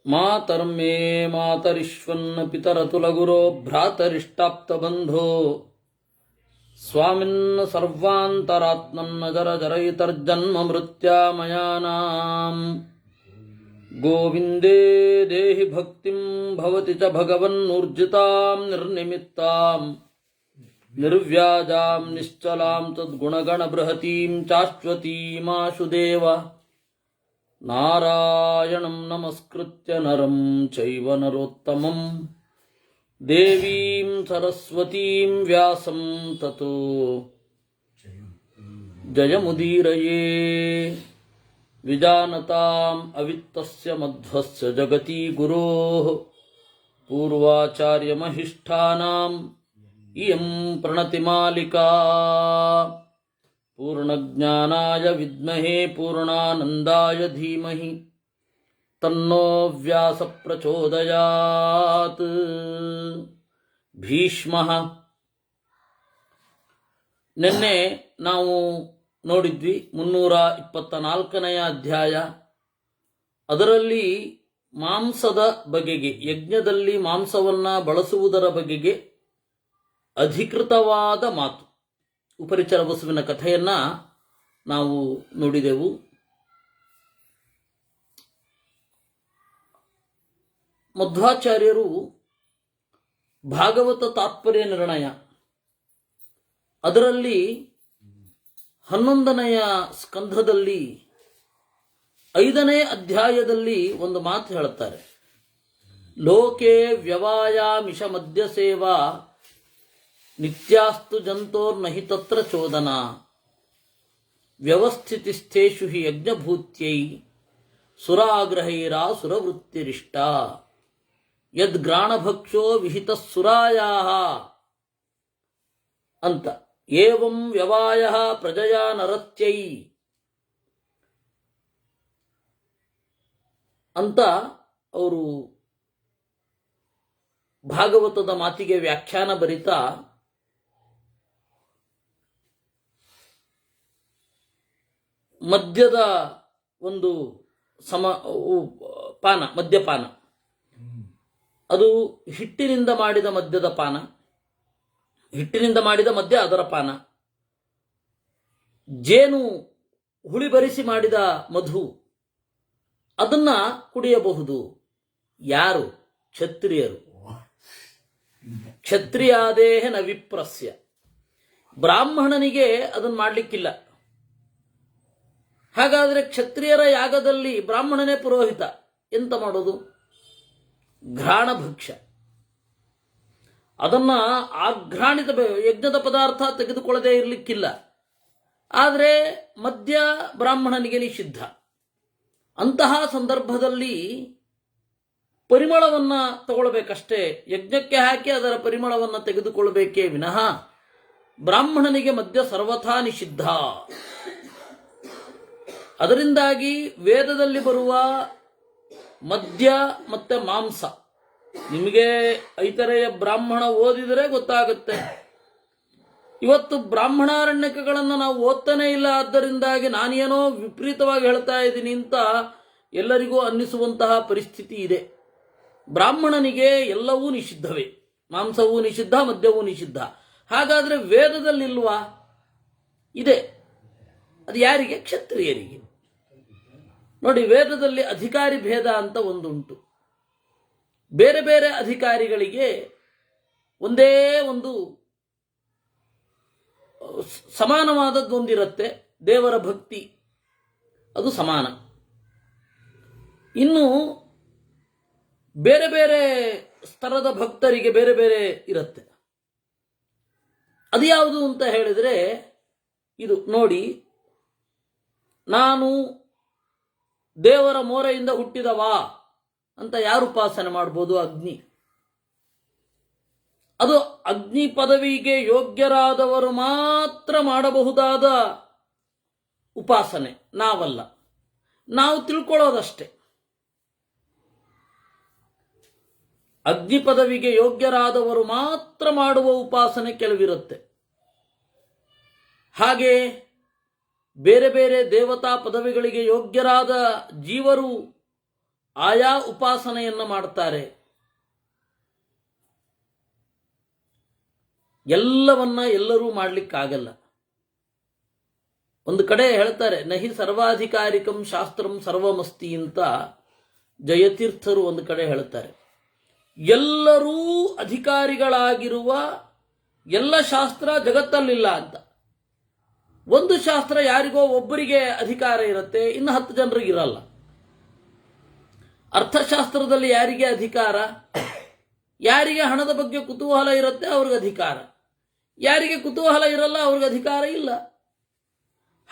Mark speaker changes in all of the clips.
Speaker 1: ಮಾತರ್ಮೇ ಮಾತರಿಶ್ವನ್ನ ಪಿತರತುಲಗುರೋ ಭ್ರಾತರಿಷ್ಟಾಪ್ತಬಂಧೋ ಸ್ವಾಮಿನ್ನ ಸರ್ವಾಂತರಾತ್ಮನ್ನ ಜರ ಜರಯಿತರ್ಜನ್ಮ ಮೃತ್ಯಾಮಯಾನಾಂ ಗೋವಿಂದೇ ದೇಹಿ ಭಕ್ತಿಂ ಭವತಿ ಚ ಭಗವನ್ನೂರ್ಜಿತಾಂ ನಿರ್ನಿಮಿತ್ತಾಂ ನಿರ್ವ್ಯಾಜಾಂ ನಿಶ್ಚಲಾಂ ತದ್ಗುಣಗಣ ಬೃಹತೀಂ ಚಾಶ್ವತೀಮಾಶು ದೇವ ನಾರಾಯಣಂ ನಮಸ್ಕೃತ್ಯ ನರಂ ಚೈವ ನರೋತ್ತಮಂ ದೇವೀಂ ಸರಸ್ವತೀಂ ವ್ಯಾಸಂ ತತೋ ಜಯಮುದೀರಯೇ ವಿಜಾನತಾಂ ಅವಿತ್ತಸ್ಯ ಮಧ್ವಸ್ಯ ಜಗತಿ ಗುರೋಃ ಪೂರ್ವಾಚಾರ್ಯಮಹಿಷ್ಠಾನಾಂ ಇಯಂ ಪ್ರಣತಿಮಾಲಿಕಾ ಪೂರ್ಣಜ್ಞಾನಾಯ ವಿದ್ಮಹೇ ಪೂರ್ಣಾನಂದಾಯ ಧೀಮಹಿ ತನ್ನೋ ವ್ಯಾಸ ಪ್ರಚೋದಯಾತ್. ಭೀಷ್ಮಃ. ನಿನ್ನೆ ನಾವು ನೋಡಿದ್ವಿ 324ನೇ ಅಧ್ಯಾಯ. ಅದರಲ್ಲಿ ಮಾಂಸದ ಬಗೆಗೆ, ಯಜ್ಞದಲ್ಲಿ ಮಾಂಸವನ್ನು ಬಳಸುವುದರ ಬಗೆಗೆ ಅಧಿಕೃತವಾದ ಮಾತು, ಉಪರಿಚರ ವಸುವಿನ ಕಥೆಯನ್ನು ನಾವು ನೋಡಿದೆವು. ಮಧ್ವಾಚಾರ್ಯರು ಭಾಗವತ ತಾತ್ಪರ್ಯ ನಿರ್ಣಯ ಅದರಲ್ಲಿ 11ನೆಯ ಸ್ಕಂಧದಲ್ಲಿ 5ನೇ ಅಧ್ಯಾಯದಲ್ಲಿ ಒಂದು ಮಾತು ಹೇಳುತ್ತಾರೆ. ಲೋಕೆ ವ್ಯವಾಯಾಮಿಷ ಮಧ್ಯ ಸೇವಾ ನಿತ್ಯಾಸ್ತು ಜಂತೋರ್ನಹಿ ತತ್ರ ಚೋದನ ವ್ಯವಸ್ಥಿತಿಸ್ಥೇಷು ಹಿ ಯಜ್ಞಭೂತ್ಯೈ ಸುರಾಗ್ರಹೈರಾ ಸುರವೃತ್ತಿರಿಷ್ಟ ಯದ್ಗ್ರಾಣಭಕ್ಷೋ ವಿಹಿತ ಸುರಾಯಾಹ ಅಂತ. ಏವಂ ವ್ಯವಾಯ ಪ್ರಜಯಾ ನರತ್ಯೈ ಅಂತ ಅವರು ಭಾಗವತದ ಮಾತಿಗೆ ವ್ಯಾಖ್ಯಾನ ಬರಿತಾ ಮದ್ಯದ ಒಂದು ಮದ್ಯಪಾನ, ಅದು ಹಿಟ್ಟಿನಿಂದ ಮಾಡಿದ ಮದ್ಯದ ಪಾನ, ಹಿಟ್ಟಿನಿಂದ ಮಾಡಿದ ಮದ್ಯ ಅದರ ಪಾನ, ಜೇನು ಹುಳಿ ಬರಿಸಿ ಮಾಡಿದ ಮಧು ಅದನ್ನ ಕುಡಿಯಬಹುದು. ಯಾರು? ಕ್ಷತ್ರಿಯರು. ಕ್ಷತ್ರಿಯಾದೇಹ ನ ವಿಪ್ರಸ್ಯ. ಬ್ರಾಹ್ಮಣನಿಗೆ ಅದನ್ನು ಮಾಡಲಿಕ್ಕಿಲ್ಲ. ಹಾಗಾದರೆ ಕ್ಷತ್ರಿಯರ ಯಾಗದಲ್ಲಿ ಬ್ರಾಹ್ಮಣನೇ ಪುರೋಹಿತ, ಎಂತ ಮಾಡೋದು? ಘ್ರಾಣಭಕ್ಷ. ಅದನ್ನ ಆಘ್ರಾಣಿತ ಯಜ್ಞದ ಪದಾರ್ಥ ತೆಗೆದುಕೊಳ್ಳದೆ ಇರಲಿಕ್ಕಿಲ್ಲ. ಆದರೆ ಮದ್ಯ ಬ್ರಾಹ್ಮಣನಿಗೆ ನಿಷಿದ್ಧ. ಅಂತಹ ಸಂದರ್ಭದಲ್ಲಿ ಪರಿಮಳವನ್ನು ತಗೊಳ್ಬೇಕಷ್ಟೇ, ಯಜ್ಞಕ್ಕೆ ಹಾಕಿ ಅದರ ಪರಿಮಳವನ್ನು ತೆಗೆದುಕೊಳ್ಳಬೇಕೇ ವಿನಃ ಬ್ರಾಹ್ಮಣನಿಗೆ ಮದ್ಯ ಸರ್ವಥಾ ನಿಷಿದ್ಧ. ಅದರಿಂದಾಗಿ ವೇದದಲ್ಲಿ ಬರುವ ಮದ್ಯ ಮತ್ತೆ ಮಾಂಸ, ನಿಮಗೆ ಐತರೆಯ ಬ್ರಾಹ್ಮಣ ಓದಿದರೆ ಗೊತ್ತಾಗುತ್ತೆ. ಇವತ್ತು ಬ್ರಾಹ್ಮಣಾರಣ್ಯಕಗಳನ್ನು ನಾವು ಓದ್ತಾನೇ ಇಲ್ಲ. ಆದ್ದರಿಂದಾಗಿ ನಾನೇನೋ ವಿಪರೀತವಾಗಿ ಹೇಳ್ತಾ ಇದ್ದೀನಿ ಅಂತ ಎಲ್ಲರಿಗೂ ಅನ್ನಿಸುವಂತಹ ಪರಿಸ್ಥಿತಿ ಇದೆ. ಬ್ರಾಹ್ಮಣನಿಗೆ ಎಲ್ಲವೂ ನಿಷಿದ್ಧವೇ, ಮಾಂಸವೂ ನಿಷಿದ್ಧ, ಮದ್ಯವೂ ನಿಷಿದ್ಧ. ಹಾಗಾದರೆ ವೇದದಲ್ಲಿಲ್ವಾ? ಇದೆ. ಅದು ಯಾರಿಗೆ? ಕ್ಷತ್ರಿಯರಿಗೆ. ನೋಡಿ, ವೇದದಲ್ಲಿ ಅಧಿಕಾರಿ ಭೇದ ಅಂತ ಒಂದುಂಟು. ಬೇರೆ ಬೇರೆ ಅಧಿಕಾರಿಗಳಿಗೆ ಒಂದೇ ಒಂದು ಸಮಾನವಾದದ್ದೊಂದಿರುತ್ತೆ, ದೇವರ ಭಕ್ತಿ, ಅದು ಸಮಾನ. ಇನ್ನು ಬೇರೆ ಬೇರೆ ಸ್ತರದ ಭಕ್ತರಿಗೆ ಬೇರೆ ಬೇರೆ ಇರುತ್ತೆ. ಅದು ಯಾವುದು ಅಂತ ಹೇಳಿದರೆ, ಇದು ನೋಡಿ, ನಾನು ದೇವರ ಮೋರೆಯಿಂದ ಹುಟ್ಟಿದವಾ ಅಂತ ಯಾರು ಉಪಾಸನೆ ಮಾಡ್ಬೋದು? ಅಗ್ನಿ. ಅದು ಅಗ್ನಿ ಪದವಿಗೆ ಯೋಗ್ಯರಾದವರು ಮಾತ್ರ ಮಾಡಬಹುದಾದ ಉಪಾಸನೆ, ನಾವಲ್ಲ. ನಾವು ತಿಳ್ಕೊಳ್ಳೋದಷ್ಟೇ. ಅಗ್ನಿ ಪದವಿಗೆ ಯೋಗ್ಯರಾದವರು ಮಾತ್ರ ಮಾಡುವ ಉಪಾಸನೆ ಕೆಲವಿರುತ್ತೆ. ಹಾಗೆ ಬೇರೆ ಬೇರೆ ದೇವತಾ ಪದವಿಗಳಿಗೆ ಯೋಗ್ಯರಾದ ಜೀವರು ಆಯಾ ಉಪಾಸನೆಯನ್ನು ಮಾಡ್ತಾರೆ. ಎಲ್ಲವನ್ನ ಎಲ್ಲರೂ ಮಾಡಲಿಕ್ಕಾಗಲ್ಲ. ಒಂದು ಕಡೆ ಹೇಳ್ತಾರೆ, ನಹಿ ಸರ್ವಾಧಿಕಾರಿಕಂ ಶಾಸ್ತ್ರಂ ಸರ್ವಮಸ್ತಿ ಅಂತ ಜಯತೀರ್ಥರು ಒಂದು ಕಡೆ ಹೇಳ್ತಾರೆ. ಎಲ್ಲರೂ ಅಧಿಕಾರಿಗಳಾಗಿರುವ ಎಲ್ಲ ಶಾಸ್ತ್ರ ಜಗತ್ತಲ್ಲಿಲ್ಲ ಅಂತ. ಒಂದು ಶಾಸ್ತ್ರ ಯಾರಿಗೋ ಒಬ್ಬರಿಗೆ ಅಧಿಕಾರ ಇರುತ್ತೆ, ಇನ್ನು 10 ಜನರಿಗೆ ಇರಲ್ಲ. ಅರ್ಥಶಾಸ್ತ್ರದಲ್ಲಿ ಯಾರಿಗೆ ಅಧಿಕಾರ? ಯಾರಿಗೆ ಹಣದ ಬಗ್ಗೆ ಕುತೂಹಲ ಇರುತ್ತೆ ಅವ್ರಿಗೆ ಅಧಿಕಾರ, ಯಾರಿಗೆ ಕುತೂಹಲ ಇರಲ್ಲ ಅವ್ರಿಗೆ ಅಧಿಕಾರ ಇಲ್ಲ.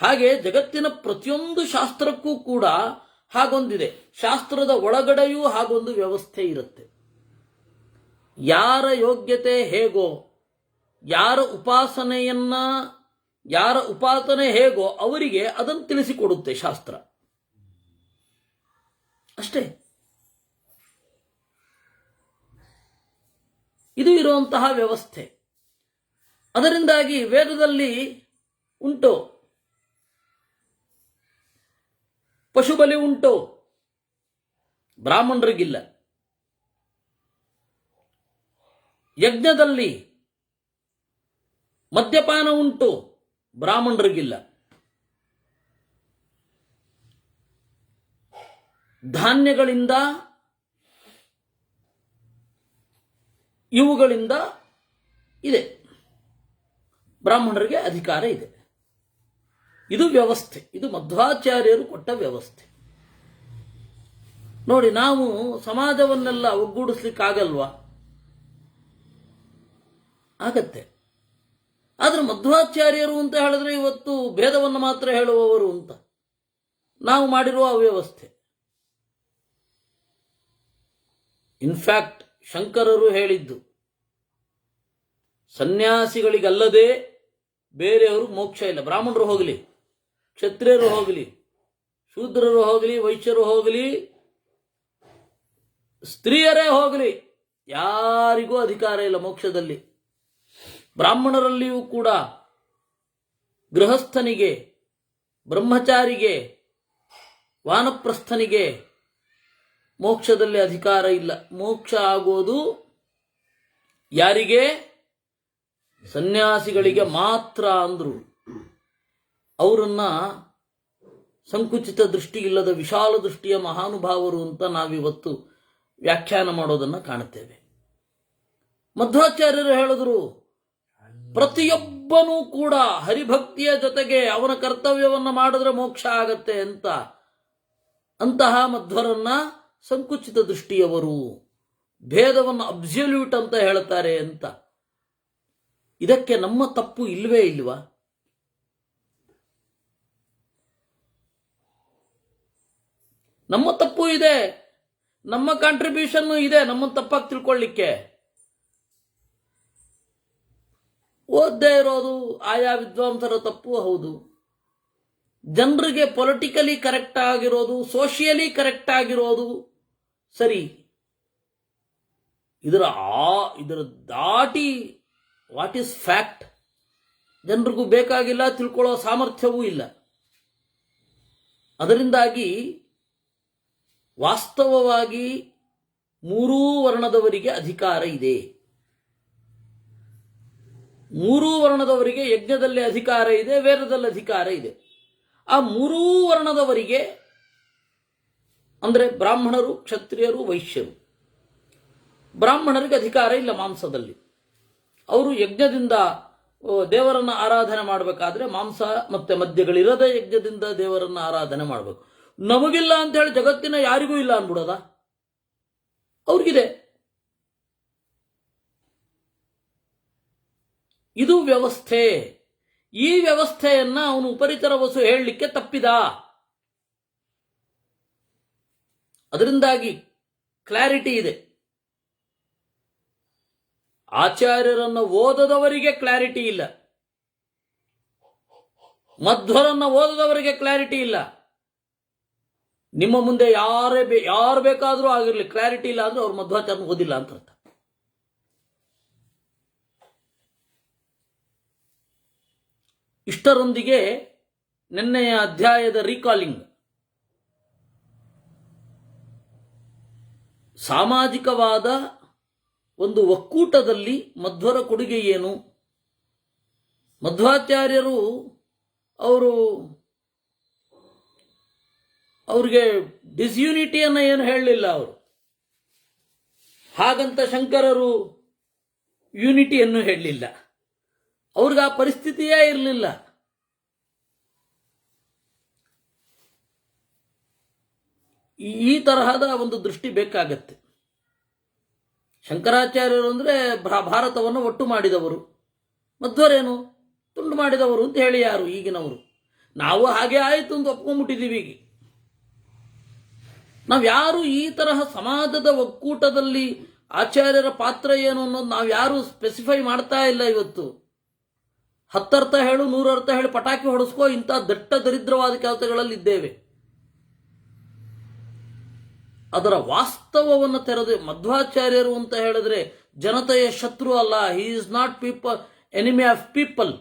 Speaker 1: ಹಾಗೆ ಜಗತ್ತಿನ ಪ್ರತಿಯೊಂದು ಶಾಸ್ತ್ರಕ್ಕೂ ಕೂಡ ಹಾಗೊಂದಿದೆ. ಶಾಸ್ತ್ರದ ಒಳಗಡೆಯೂ ಹಾಗೊಂದು ವ್ಯವಸ್ಥೆ ಇರುತ್ತೆ. ಯಾರ ಯೋಗ್ಯತೆ ಹೇಗೋ, ಯಾರ ಉಪಾಸನೆ ಹೇಗೋ ಅವರಿಗೆ ಅದನ್ನು ತಿಳಿಸಿಕೊಡುತ್ತೆ ಶಾಸ್ತ್ರ, ಅಷ್ಟೇ. ಇದು ಇರುವಂತಹ ವ್ಯವಸ್ಥೆ. ಅದರಿಂದಾಗಿ ವೇದದಲ್ಲಿ ಉಂಟು, ಪಶುಬಲಿ ಉಂಟು, ಬ್ರಾಹ್ಮಣರಿಗಿಲ್ಲ. ಯಜ್ಞದಲ್ಲಿ ಮದ್ಯಪಾನ ಉಂಟು, ಬ್ರಾಹ್ಮಣರಿಗಿಲ್ಲ. ಧಾನ್ಯಗಳಿಂದ ಇವುಗಳಿಂದ ಇದೆ, ಬ್ರಾಹ್ಮಣರಿಗೆ ಅಧಿಕಾರ ಇದೆ. ಇದು ವ್ಯವಸ್ಥೆ, ಇದು ಮಧ್ವಾಚಾರ್ಯರು ಕೊಟ್ಟ ವ್ಯವಸ್ಥೆ. ನೋಡಿ, ನಾವು ಸಮಾಜವನ್ನೆಲ್ಲ ಒಗ್ಗೂಡಿಸ್ಲಿಕ್ಕಾಗಲ್ವಾ? ಆಗತ್ತೆ. ಆದ್ರೆ ಮಧ್ವಾಚಾರ್ಯರು ಅಂತ ಹೇಳಿದ್ರೆ ಇವತ್ತು ಭೇದವನ್ನು ಮಾತ್ರ ಹೇಳುವವರು ಅಂತ ನಾವು ಮಾಡಿರುವ ಅವ್ಯವಸ್ಥೆ. ಇನ್ಫ್ಯಾಕ್ಟ್ ಶಂಕರರು ಹೇಳಿದ್ದು, ಸನ್ಯಾಸಿಗಳಿಗಲ್ಲದೆ ಬೇರೆಯವರು ಮೋಕ್ಷ ಇಲ್ಲ. ಬ್ರಾಹ್ಮಣರು ಹೋಗಲಿ, ಕ್ಷತ್ರಿಯರು ಹೋಗಲಿ, ಶೂದ್ರರು ಹೋಗಲಿ, ವೈಶ್ಯರು ಹೋಗಲಿ, ಸ್ತ್ರೀಯರೇ ಹೋಗಲಿ, ಯಾರಿಗೂ ಅಧಿಕಾರ ಇಲ್ಲ ಮೋಕ್ಷದಲ್ಲಿ. ಬ್ರಾಹ್ಮಣರಲ್ಲಿಯೂ ಕೂಡ ಗೃಹಸ್ಥನಿಗೆ, ಬ್ರಹ್ಮಚಾರಿಗೆ, ವಾನಪ್ರಸ್ಥನಿಗೆ ಮೋಕ್ಷದಲ್ಲಿ ಅಧಿಕಾರ ಇಲ್ಲ. ಮೋಕ್ಷ ಆಗೋದು ಯಾರಿಗೆ? ಸನ್ಯಾಸಿಗಳಿಗೆ ಮಾತ್ರ ಅಂದ್ರು. ಅವರನ್ನ ಸಂಕುಚಿತ ದೃಷ್ಟಿ ಇಲ್ಲದ ವಿಶಾಲ ದೃಷ್ಟಿಯ ಮಹಾನುಭಾವರು ಅಂತ ನಾವಿವತ್ತು ವ್ಯಾಖ್ಯಾನ ಮಾಡೋದನ್ನು ಕಾಣುತ್ತೇವೆ. ಮಧ್ವಾಚಾರ್ಯರು ಹೇಳಿದ್ರು, ಪ್ರತಿಯೊಬ್ಬನೂ ಕೂಡ ಹರಿಭಕ್ತಿಯ ಜೊತೆಗೆ ಅವನ ಕರ್ತವ್ಯವನ್ನ ಮಾಡಿದ್ರೆ ಮೋಕ್ಷ ಆಗತ್ತೆ ಅಂತ. ಅಂತಹ ಮಧ್ವರನ್ನ ಸಂಕುಚಿತ ದೃಷ್ಟಿಯವರು, ಭೇದವನ್ನು ಅಬ್ಸಲ್ಯೂಟ್ ಅಂತ ಹೇಳ್ತಾರೆ ಅಂತ. ಇದಕ್ಕೆ ನಮ್ಮ ತಪ್ಪು ಇಲ್ವೇ ಇಲ್ವಾ? ನಮ್ಮ ತಪ್ಪು ಇದೆ, ನಮ್ಮ ಕಾಂಟ್ರಿಬ್ಯೂಷನ್ ಇದೆ, ನಮ್ಮನ್ನು ತಪ್ಪಾಗಿ ತಿಳ್ಕೊಳ್ಳಿಕ್ಕೆ. ಓದ್ದೇ ಇರೋದು ಆಯಾ ವಿದ್ವಾಂಸರ ತಪ್ಪು ಹೌದು. ಜನರಿಗೆ ಪೊಲಿಟಿಕಲಿ ಕರೆಕ್ಟ್ ಆಗಿರೋದು, ಸೋಷಿಯಲಿ ಕರೆಕ್ಟ್ ಆಗಿರೋದು ಸರಿ. ಇದರ ದಾಟಿ ವಾಟ್ ಈಸ್ ಫ್ಯಾಕ್ಟ್ ಜನರಿಗೂ ಬೇಕಾಗಿಲ್ಲ, ತಿಳ್ಕೊಳ್ಳೋ ಸಾಮರ್ಥ್ಯವೂ ಇಲ್ಲ. ಅದರಿಂದಾಗಿ ವಾಸ್ತವವಾಗಿ ಮೂರೂ ವರ್ಣದವರಿಗೆ ಅಧಿಕಾರ ಇದೆ. ಮೂರೂ ವರ್ಣದವರಿಗೆ ಯಜ್ಞದಲ್ಲಿ ಅಧಿಕಾರ ಇದೆ, ವೇದದಲ್ಲಿ ಅಧಿಕಾರ ಇದೆ. ಆ ಮೂರೂ ವರ್ಣದವರಿಗೆ ಅಂದರೆ ಬ್ರಾಹ್ಮಣರು, ಕ್ಷತ್ರಿಯರು, ವೈಶ್ಯರು. ಬ್ರಾಹ್ಮಣರಿಗೆ ಅಧಿಕಾರ ಇಲ್ಲ ಮಾಂಸದಲ್ಲಿ. ಅವರು ಯಜ್ಞದಿಂದ ದೇವರನ್ನ ಆರಾಧನೆ ಮಾಡಬೇಕಾದ್ರೆ ಮಾಂಸ ಮತ್ತೆ ಮದ್ಯಗಳಿರದ ಯಜ್ಞದಿಂದ ದೇವರನ್ನ ಆರಾಧನೆ ಮಾಡಬೇಕು. ನಮಗಿಲ್ಲ ಅಂತ ಹೇಳಿ ಜಗತ್ತಿನ ಯಾರಿಗೂ ಇಲ್ಲ ಅನ್ಬಿಡೋದ? ಅವ್ರಿಗಿದೆ. ಇದು ವ್ಯವಸ್ಥೆ. ಈ ವ್ಯವಸ್ಥೆಯನ್ನ ಅವನು ಉಪರಿತರ ವಸು ಹೇಳಲಿಕ್ಕೆ ತಪ್ಪಿದ. ಅದರಿಂದಾಗಿ ಕ್ಲಾರಿಟಿ ಇದೆ. ಆಚಾರ್ಯರನ್ನ ಓದದವರಿಗೆ ಕ್ಲಾರಿಟಿ ಇಲ್ಲ, ಮಧ್ವರನ್ನ ಓದದವರಿಗೆ ಕ್ಲಾರಿಟಿ ಇಲ್ಲ. ನಿಮ್ಮ ಮುಂದೆ ಯಾರು ಬೇಕಾದರೂ ಆಗಿರಲಿ, ಕ್ಲಾರಿಟಿ ಇಲ್ಲ ಅಂದ್ರೆ ಅವ್ರು ಮಧ್ವಾಚಾರ್ಯ ಓದಿಲ್ಲ ಅಂತ ಅರ್ಥ. ಇಷ್ಟರೊಂದಿಗೆ ನಿನ್ನೆಯ ಅಧ್ಯಾಯದ ರೀಕಾಲಿಂಗ್. ಸಾಮಾಜಿಕವಾದ ಒಂದು ಒಕ್ಕೂಟದಲ್ಲಿ ಮಧ್ವರ ಕೊಡುಗೆ ಏನು? ಮಧ್ವಾಚಾರ್ಯರು ಅವ್ರಿಗೆ ಡಿಸ್ಯೂನಿಟಿಯನ್ನು ಏನು ಹೇಳಲಿಲ್ಲ ಅವರು. ಹಾಗಂತ ಶಂಕರರು ಯೂನಿಟಿಯನ್ನು ಹೇಳಲಿಲ್ಲ. ಅವ್ರಿಗೆ ಆ ಪರಿಸ್ಥಿತಿಯೇ ಇರಲಿಲ್ಲ. ಈ ತರಹದ ಒಂದು ದೃಷ್ಟಿ ಬೇಕಾಗತ್ತೆ. ಶಂಕರಾಚಾರ್ಯರು ಅಂದರೆ ಭಾರತವನ್ನು ಒಟ್ಟು ಮಾಡಿದವರು, ಮಧ್ವರೇನು ತುಂಡು ಮಾಡಿದವರು ಅಂತ ಹೇಳಿ ಯಾರು ಈಗಿನವರು. ನಾವು ಹಾಗೆ ಆಯಿತು ಅಂತ ಒಪ್ಕೊಂಡ್ಬಿಟ್ಟಿದ್ದೀವಿ. ಈಗ ನಾವ್ಯಾರು ಈ ತರಹ ಸಮಾಜದ ಒಕ್ಕೂಟದಲ್ಲಿ ಆಚಾರ್ಯರ ಪಾತ್ರ ಏನು ಅನ್ನೋದು ನಾವ್ಯಾರು ಸ್ಪೆಸಿಫೈ ಮಾಡ್ತಾ ಇಲ್ಲ. ಇವತ್ತು 10 ಅರ್ಥ ಹೇಳು 100 ಅರ್ಥ ಹೇಳಿ ಪಟಾಕಿ ಹೊಡೆಸ್ಕೋ ಇಂಥ ದಟ್ಟ ದರಿದ್ರವಾದ ಕೆಲಸಗಳಲ್ಲಿ ಇದ್ದೇವೆ. ಅದರ ವಾಸ್ತವವನ್ನು ತೆರೆದು ಮಧ್ವಾಚಾರ್ಯರು ಅಂತ ಹೇಳಿದ್ರೆ ಜನತೆಯ ಶತ್ರು ಅಲ್ಲ. He is not people enemy of people.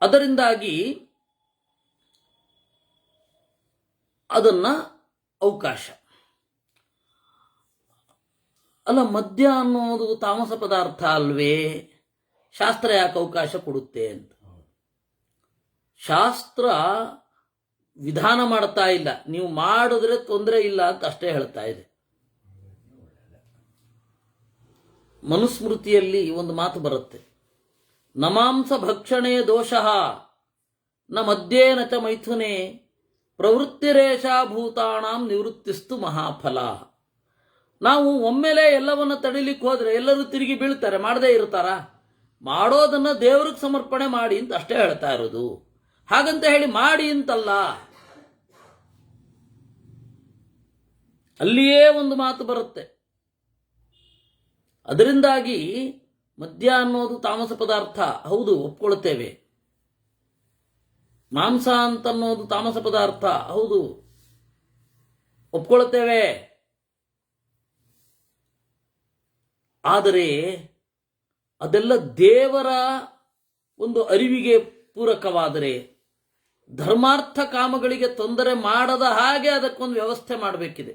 Speaker 1: ಅದರಿಂದಾಗಿ ಅದನ್ನ ಅವಕಾಶ ಅಲ್ಲ. ಮದ್ಯ ಅನ್ನೋದು ತಾಮಸ ಪದಾರ್ಥ ಅಲ್ವೇ? ಶಾಸ್ತ್ರ ಯಾಕೆ ಅವಕಾಶ ಕೊಡುತ್ತೆ ಅಂತ. ಶಾಸ್ತ್ರ ವಿಧಾನ ಮಾಡ್ತಾ ಇಲ್ಲ, ನೀವು ಮಾಡಿದ್ರೆ ತೊಂದರೆ ಇಲ್ಲ ಅಂತ ಅಷ್ಟೇ ಹೇಳ್ತಾ ಇದೆ. ಮನುಸ್ಮೃತಿಯಲ್ಲಿ ಒಂದು ಮಾತು ಬರುತ್ತೆ, ನಮಾಂಸ ಭಕ್ಷಣೆ ದೋಷಃ ನ ಮಧ್ಯೇನ ಚ ಮೈಥುನೆ ಪ್ರವೃತ್ತಿರೇಷಾ ಭೂತಾನಾಂ ನಿವೃತ್ತಿಸ್ತು ಮಹಾಫಲ. ನಾವು ಒಮ್ಮೆಲೆ ಎಲ್ಲವನ್ನ ತಡಿಲಿಕ್ಕೆ ಹೋದ್ರೆ ಎಲ್ಲರೂ ತಿರುಗಿ ಬೀಳ್ತಾರೆ, ಮಾಡದೇ ಇರ್ತಾರ? ಮಾಡೋದನ್ನ ದೇವ್ರಿಗೆ ಸಮರ್ಪಣೆ ಮಾಡಿ ಅಂತ ಅಷ್ಟೇ ಹೇಳ್ತಾ ಇರೋದು. ಹಾಗಂತ ಹೇಳಿ ಮಾಡಿ ಅಂತಲ್ಲ. ಅಲ್ಲಿಯೇ ಒಂದು ಮಾತು ಬರುತ್ತೆ. ಅದರಿಂದಾಗಿ ಮದ್ಯ ಅನ್ನೋದು ತಾಮಸ ಪದಾರ್ಥ ಹೌದು, ಒಪ್ಕೊಳ್ತೇವೆ. ಮಾಂಸ ಅಂತನ್ನೋದು ತಾಮಸ ಪದಾರ್ಥ ಹೌದು, ಒಪ್ಕೊಳ್ತೇವೆ. ಆದರೆ ಅದೆಲ್ಲ ದೇವರ ಒಂದು ಅರಿವಿಗೆ ಪೂರಕವಾದರೆ, ಧರ್ಮಾರ್ಥ ಕಾಮಗಳಿಗೆ ತೊಂದರೆ ಮಾಡದ ಹಾಗೆ ಅದಕ್ಕೊಂದು ವ್ಯವಸ್ಥೆ ಮಾಡಬೇಕಿದೆ.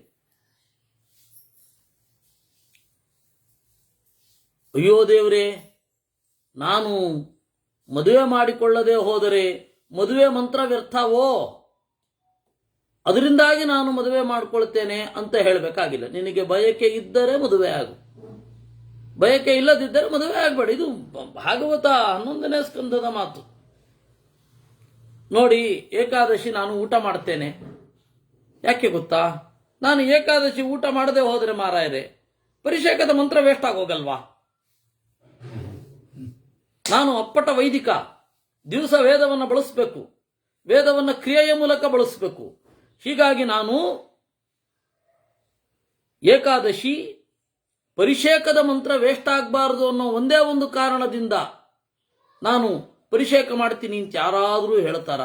Speaker 1: ಅಯ್ಯೋ ದೇವರೇ, ನಾನು ಮದುವೆ ಮಾಡಿಕೊಳ್ಳದೆ ಹೋದರೆ ಮದುವೆ ಮಂತ್ರ ವ್ಯರ್ಥವೋ, ಅದರಿಂದಾಗಿ ನಾನು ಮದುವೆ ಮಾಡಿಕೊಳ್ತೇನೆ ಅಂತ ಹೇಳಬೇಕಾಗಿಲ್ಲ. ನಿನಗೆ ಬಯಕೆ ಇದ್ದರೆ ಮದುವೆ ಆಗು, ಬಯಕೆ ಇಲ್ಲದಿದ್ದರೆ ಮದುವೆ ಆಗಬೇಡ. ಇದು ಭಾಗವತ 11ನೇ ಸ್ಕಂದದ ಮಾತು. ನೋಡಿ, ಏಕಾದಶಿ ನಾನು ಊಟ ಮಾಡ್ತೇನೆ. ಯಾಕೆ ಗೊತ್ತಾ? ನಾನು ಏಕಾದಶಿ ಊಟ ಮಾಡದೆ ಹೋದರೆ ಮಾರಾಯರೆ ಪರಿಷೇಕದ ಮಂತ್ರ ವೇಸ್ಟ್ ಆಗೋಗಲ್ವಾ? ನಾನು ಅಪ್ಪಟ ವೈದಿಕ, ದಿವಸ ವೇದವನ್ನು ಬಳಸಬೇಕು, ವೇದವನ್ನು ಕ್ರಿಯೆಯ ಮೂಲಕ ಬಳಸಬೇಕು. ಹೀಗಾಗಿ ನಾನು ಏಕಾದಶಿ ಪರಿಷೇಕದ ಮಂತ್ರ ವೇಸ್ಟ್ ಆಗಬಾರದು ಅನ್ನೋ ಒಂದೇ ಒಂದು ಕಾರಣದಿಂದ ನಾನು ಪರಿಷೇಕ ಮಾಡ್ತೀನಿ ಅಂತ ಯಾರಾದರೂ ಹೇಳ್ತಾರ?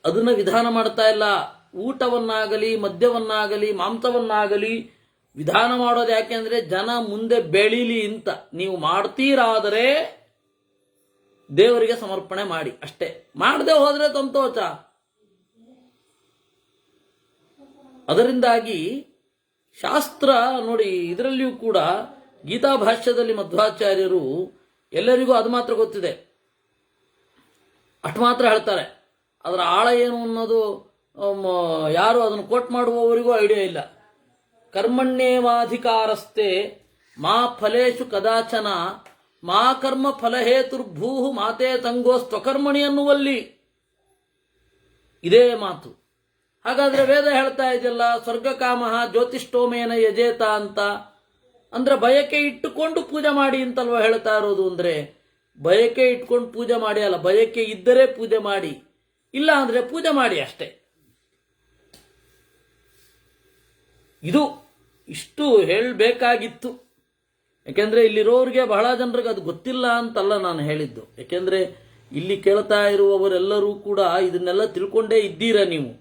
Speaker 1: ಅದನ್ನ ವಿಧಾನ ಮಾಡ್ತಾ ಇಲ್ಲ. ಊಟವನ್ನಾಗಲಿ ಮದ್ಯವನ್ನಾಗಲಿ ಮಾಂಸವನ್ನಾಗಲಿ ವಿಧಾನ ಮಾಡೋದು ಯಾಕೆಂದ್ರೆ ಜನ ಮುಂದೆ ಬೆಳೀಲಿ ಅಂತ. ನೀವು ಮಾಡ್ತೀರಾದರೆ ದೇವರಿಗೆ ಸಮರ್ಪಣೆ ಮಾಡಿ ಅಷ್ಟೇ, ಮಾಡದೆ ಹೋದ್ರೆ ಸಂತೋಷ. ಅದರಿಂದಾಗಿ ಶಾಸ್ತ್ರ ನೋಡಿ, ಇದರಲ್ಲಿಯೂ ಕೂಡ ಗೀತಾ ಭಾಷ್ಯದಲ್ಲಿ ಮಧ್ವಾಚಾರ್ಯರು ಎಲ್ಲರಿಗೂ ಅದು ಮಾತ್ರ ಗೊತ್ತಿದೆ, ಅಷ್ಟು ಮಾತ್ರ ಹೇಳ್ತಾರೆ. ಅದರ ಆಳ ಏನು ಅನ್ನೋದು ಯಾರು ಅದನ್ನು ಕೋಟ್ ಮಾಡುವವರಿಗೂ ಐಡಿಯಾ ಇಲ್ಲ. ಕರ್ಮಣ್ಯೇವಾಧಿಕಾರಸ್ತೆ ಮಾ ಫಲೇಶು ಕದಾಚನ ಮಾ ಕರ್ಮ ಫಲಹೇತುರ್ಭೂ ಮಾತೇ ತಂಗೋ ಸ್ವಕರ್ಮಣಿ ಅನ್ನುವಲ್ಲಿ ಇದೇ ಮಾತು. ಹಾಗಾದ್ರೆ ವೇದ ಹೇಳ್ತಾ ಇದೆಯಲ್ಲ, ಸ್ವರ್ಗಕಾಮ ಜ್ಯೋತಿಷ್ಠೋಮೇನ ಯಜೇತ ಅಂತ. ಅಂದ್ರೆ ಬಯಕೆ ಇಟ್ಟುಕೊಂಡು ಪೂಜೆ ಮಾಡಿ ಅಂತಲ್ವ ಹೇಳ್ತಾ ಇರೋದು. ಅಂದ್ರೆ ಬಯಕೆ ಇಟ್ಕೊಂಡು ಪೂಜೆ ಮಾಡಿ ಅಲ್ಲ, ಬಯಕೆ ಇದ್ದರೆ ಪೂಜೆ ಮಾಡಿ, ಇಲ್ಲ ಅಂದ್ರೆ ಪೂಜೆ ಮಾಡಿ ಅಷ್ಟೇ. ಇದು ಇಷ್ಟು ಹೇಳಬೇಕಾಗಿತ್ತು. ಯಾಕೆಂದ್ರೆ ಇಲ್ಲಿರೋರಿಗೆ ಬಹಳ ಜನರಿಗೆ ಅದು ಗೊತ್ತಿಲ್ಲ ಅಂತಲ್ಲ ನಾನು ಹೇಳಿದ್ದು. ಯಾಕೆಂದ್ರೆ ಇಲ್ಲಿ ಕೇಳ್ತಾ ಇರುವವರೆಲ್ಲರೂ ಕೂಡ ಇದನ್ನೆಲ್ಲ ತಿಳ್ಕೊಂಡೇ ಇದ್ದೀರಾ ನೀವು.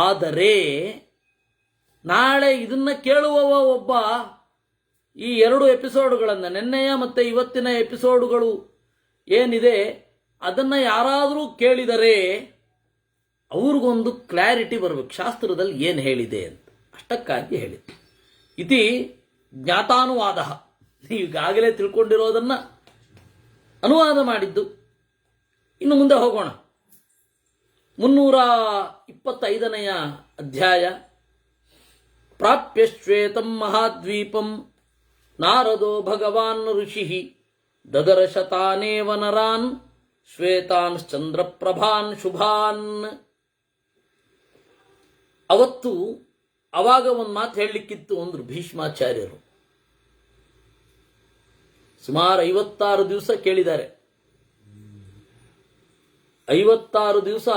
Speaker 1: ಆದರೆ ನಾಳೆ ಇದನ್ನ ಕೇಳುವವ ಒಬ್ಬ ಈ 2 ಎಪಿಸೋಡ್ಗಳನ್ನು, ನೆನ್ನೆಯ ಮತ್ತೆ ಇವತ್ತಿನ ಎಪಿಸೋಡುಗಳು ಏನಿದೆ ಅದನ್ನು ಯಾರಾದರೂ ಕೇಳಿದರೆ ಅವ್ರಿಗೊಂದು ಕ್ಲಾರಿಟಿ ಬರಬೇಕು, ಶಾಸ್ತ್ರದಲ್ಲಿ ಏನು ಹೇಳಿದೆ ಅಂತ. ಅಷ್ಟಕ್ಕಾಗಿ ಹೇಳಿದ್ದು ಇತಿ ಜ್ಞಾತಾನುವಾದ. ಈಗಾಗಲೇ ತಿಳ್ಕೊಂಡಿರೋದನ್ನು ಅನುವಾದ ಮಾಡಿದ್ದು. ಇನ್ನು ಮುಂದೆ ಹೋಗೋಣ. 325ನೆಯ ಅಧ್ಯಾಯ. ಪ್ರಾಪ್ಯ ಶ್ವೇತಂ ಮಹಾದ್ವೀಪಂ ನಾರದೋ ಭಗವಾನ್ ಋಷಿ ದದರ್ಶ ತಾನೇವ ನರಾನ್ ಶ್ವೇತಾನ್ ಚಂದ್ರಪ್ರಭಾನ್ ಶುಭಾನ್. ಅವತ್ತು ಅವಾಗ ಒಂದು ಮಾತು ಹೇಳಲಿಕ್ಕಿತ್ತು ಅಂದ್ರು ಭೀಷ್ಮಾಚಾರ್ಯರು. ಸುಮಾರು 56 ದಿವಸ ಕೇಳಿದ್ದಾರೆ. 56 ದಿವಸ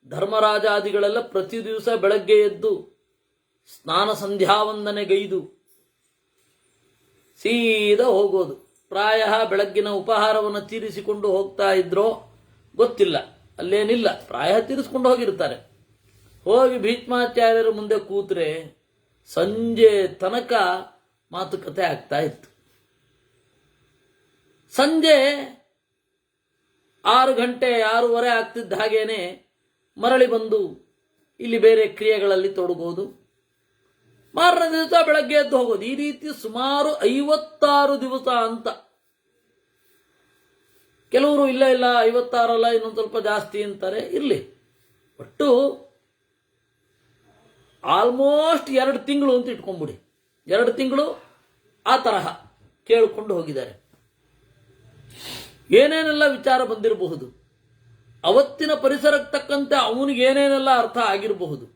Speaker 1: ಧರ್ಮರಾಜಾದಿಗಳೆಲ್ಲ ಪ್ರತಿ ದಿವಸ ಬೆಳಗ್ಗೆ ಎದ್ದು ಸ್ನಾನ ಸಂಧ್ಯಾವಂದನೆಗೈದು ಸೀದಾ ಹೋಗೋದು. ಪ್ರಾಯ ಬೆಳಗ್ಗಿನ ಉಪಹಾರವನ್ನು ತೀರಿಸಿಕೊಂಡು ಹೋಗ್ತಾ ಇದ್ರೋ ಗೊತ್ತಿಲ್ಲ, ಅಲ್ಲೇನಿಲ್ಲ, ಪ್ರಾಯ ತೀರಿಸಿಕೊಂಡು ಹೋಗಿರ್ತಾರೆ. ಹೋಗಿ ಭೀಷ್ಮಾಚಾರ್ಯರ ಮುಂದೆ ಕೂತ್ರೆ ಸಂಜೆ ತನಕ ಮಾತುಕತೆ ಆಗ್ತಾ ಇತ್ತು. ಸಂಜೆ 6 ಗಂಟೆ 6:30 ಆಗ್ತಿದ್ದ ಹಾಗೇನೆ ಮರಳಿ ಬಂದು ಇಲ್ಲಿ ಬೇರೆ ಕ್ರಿಯೆಗಳಲ್ಲಿ ತೊಡಗೋದು. ಮಾರನೇ ದಿವಸ ಬೆಳಗ್ಗೆ ಎದ್ದು ಹೋಗೋದು. ಈ ರೀತಿ ಸುಮಾರು 56 ದಿವಸ ಅಂತ. ಕೆಲವರು ಇಲ್ಲ 56 ಅಲ್ಲ, ಇನ್ನೊಂದು ಸ್ವಲ್ಪ ಜಾಸ್ತಿ ಅಂತಾರೆ. ಇರಲಿ, ಒಟ್ಟು ಆಲ್ಮೋಸ್ಟ್ 2 ತಿಂಗಳು ಅಂತ ಇಟ್ಕೊಂಡ್ಬಿಡಿ. 2 ತಿಂಗಳು ಆ ತರಹ ಕೇಳಿಕೊಂಡು ಹೋಗಿದ್ದಾರೆ. ಏನೇನೆಲ್ಲ ವಿಚಾರ ಬಂದಿರಬಹುದು, ಅವತ್ತಿನ ಪರಿಸರಕ್ಕೆ ತಕ್ಕಂತೆ ಅವನಿಗೆ ಏನೇನೆಲ್ಲ ಅರ್ಥ ಆಗಿರಬಹುದು.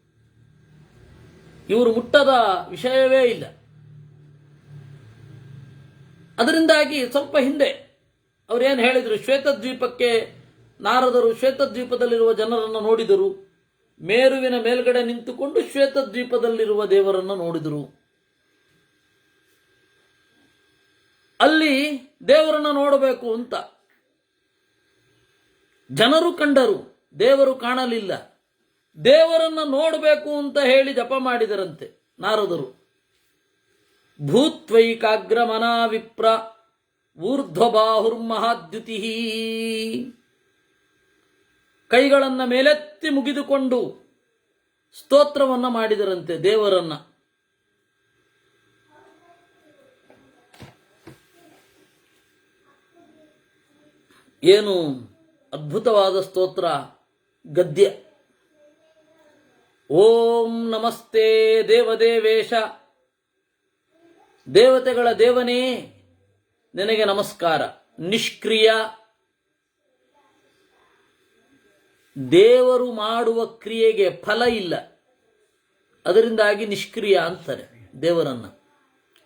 Speaker 1: ಇವರು ಮುಟ್ಟದ ವಿಷಯವೇ ಇಲ್ಲ. ಅದರಿಂದಾಗಿ ಸ್ವಲ್ಪ ಹಿಂದೆ ಅವರೇನು ಹೇಳಿದರು, ಶ್ವೇತದ್ವೀಪಕ್ಕೆ ನಾರದರು ಶ್ವೇತದ್ವೀಪದಲ್ಲಿರುವ ಜನರನ್ನು ನೋಡಿದರು. ಮೇರುವಿನ ಮೇಲ್ಗಡೆ ನಿಂತುಕೊಂಡು ಶ್ವೇತದ್ವೀಪದಲ್ಲಿರುವ ದೇವರನ್ನು ನೋಡಿದರು. ಅಲ್ಲಿ ದೇವರನ್ನು ನೋಡಬೇಕು ಅಂತ ಜನರು ಕಂಡರು, ದೇವರು ಕಾಣಲಿಲ್ಲ. ದೇವರನ್ನ ನೋಡಬೇಕು ಅಂತ ಹೇಳಿ ಜಪ ಮಾಡಿದರಂತೆ ನಾರದರು. ಭೂತ್ವೈಕಾಗ್ರಮನಾ ವಿಪ್ರ ಊರ್ಧ್ವಬಾಹುರ್ಮಹಾದ್ಯುತಿ. ಕೈಗಳನ್ನ ಮೇಲೆತ್ತಿ ಮುಗಿದುಕೊಂಡು ಸ್ತೋತ್ರವನ್ನ ಮಾಡಿದರಂತೆ ದೇವರನ್ನ. ಏನು ಅದ್ಭುತವಾದ ಸ್ತೋತ್ರ, ಗದ್ಯ. ಓಂ ನಮಸ್ತೆ ದೇವದೇವೇಶ, ದೇವತೆಗಳ ದೇವನೇ ನಿನಗೆ ನಮಸ್ಕಾರ. ನಿಷ್ಕ್ರಿಯ, ದೇವರು ಮಾಡುವ ಕ್ರಿಯೆಗೆ ಫಲ ಇಲ್ಲ, ಅದರಿಂದಾಗಿ ನಿಷ್ಕ್ರಿಯ ಅಂತಾರೆ ದೇವರನ್ನ.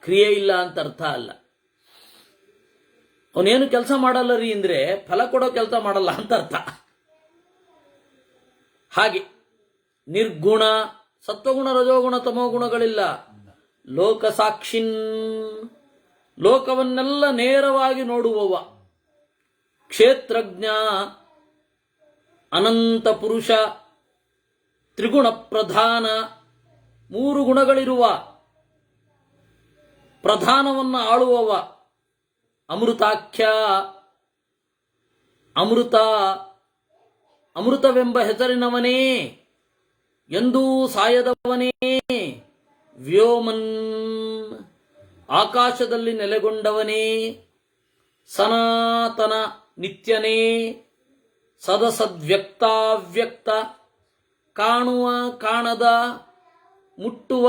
Speaker 1: ಕ್ರಿಯೆ ಇಲ್ಲ ಅಂತ ಅರ್ಥ ಅಲ್ಲ. ಅವನೇನು ಕೆಲಸ ಮಾಡಲ್ಲ ರೀ ಅಂದ್ರೆ ಫಲ ಕೊಡೋ ಕೆಲಸ ಮಾಡಲ್ಲ ಅಂತ ಅರ್ಥ. ಹಾಗೆ ನಿರ್ಗುಣ, ಸತ್ವಗುಣ ರಜೋಗುಣ ತಮೋಗುಣಗಳಿಲ್ಲ. ಲೋಕ ಸಾಕ್ಷಿನ್, ಲೋಕವನ್ನೆಲ್ಲ ನೇರವಾಗಿ ನೋಡುವವ. ಕ್ಷೇತ್ರಜ್ಞ, ಅನಂತ ಪುರುಷ, ತ್ರಿಗುಣ ಪ್ರಧಾನ, 3 ಗುಣಗಳಿರುವ ಪ್ರಧಾನವನ್ನು ಆಳುವವ. ಅಮೃತಾಖ್ಯ, ಅಮೃತ, ಅಮೃತವೆಂಬ ಹೆಸರಿನವನೇ, ಎಂದೂ ಸಾಯದವನೇ. ವ್ಯೋಮನ್, ಆಕಾಶದಲ್ಲಿ ನೆಲೆಗೊಂಡವನೇ. ಸನಾತನ, ನಿತ್ಯನೇ. ಸದಸದ್ವ್ಯಕ್ತಾವ್ಯಕ್ತ, ಕಾಣುವ ಕಾಣದ, ಮುಟ್ಟುವ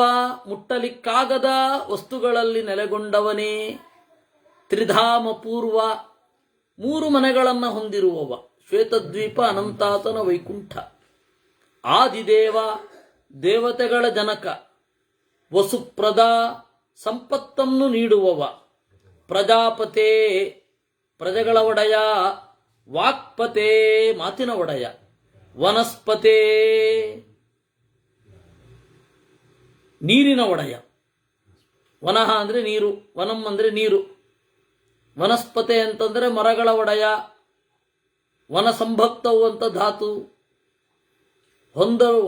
Speaker 1: ಮುಟ್ಟಲಿಕ್ಕಾಗದ ವಸ್ತುಗಳಲ್ಲಿ ನೆಲೆಗೊಂಡವನೇ. ತ್ರಿಧಾಮ ಪೂರ್ವ, 3 ಮನೆಗಳನ್ನು ಹೊಂದಿರುವವ. ಶ್ವೇತದ್ವೀಪ, ಅನಂತಾತನ, ವೈಕುಂಠ. ಆದಿದೇವ, ದೇವತೆಗಳ ಜನಕ. ವಸುಪ್ರದ, ಸಂಪತ್ತನ್ನು ನೀಡುವವ. ಪ್ರಜಾಪತೆ, ಪ್ರಜೆಗಳ ಒಡೆಯ. ವಾಕ್ಪತೆ, ಮಾತಿನ ಒಡೆಯ. ವನಸ್ಪತೆ, ನೀರಿನ ಒಡೆಯ. ವನಃ ಅಂದ್ರೆ ನೀರು, ವನಂ ಅಂದ್ರೆ ನೀರು. ವನಸ್ಪತೆ ಅಂತಂದ್ರೆ ಮರಗಳ ಒಡೆಯ. ವನ ಸಂಭಕ್ತವು ಅಂತ ಧಾತು.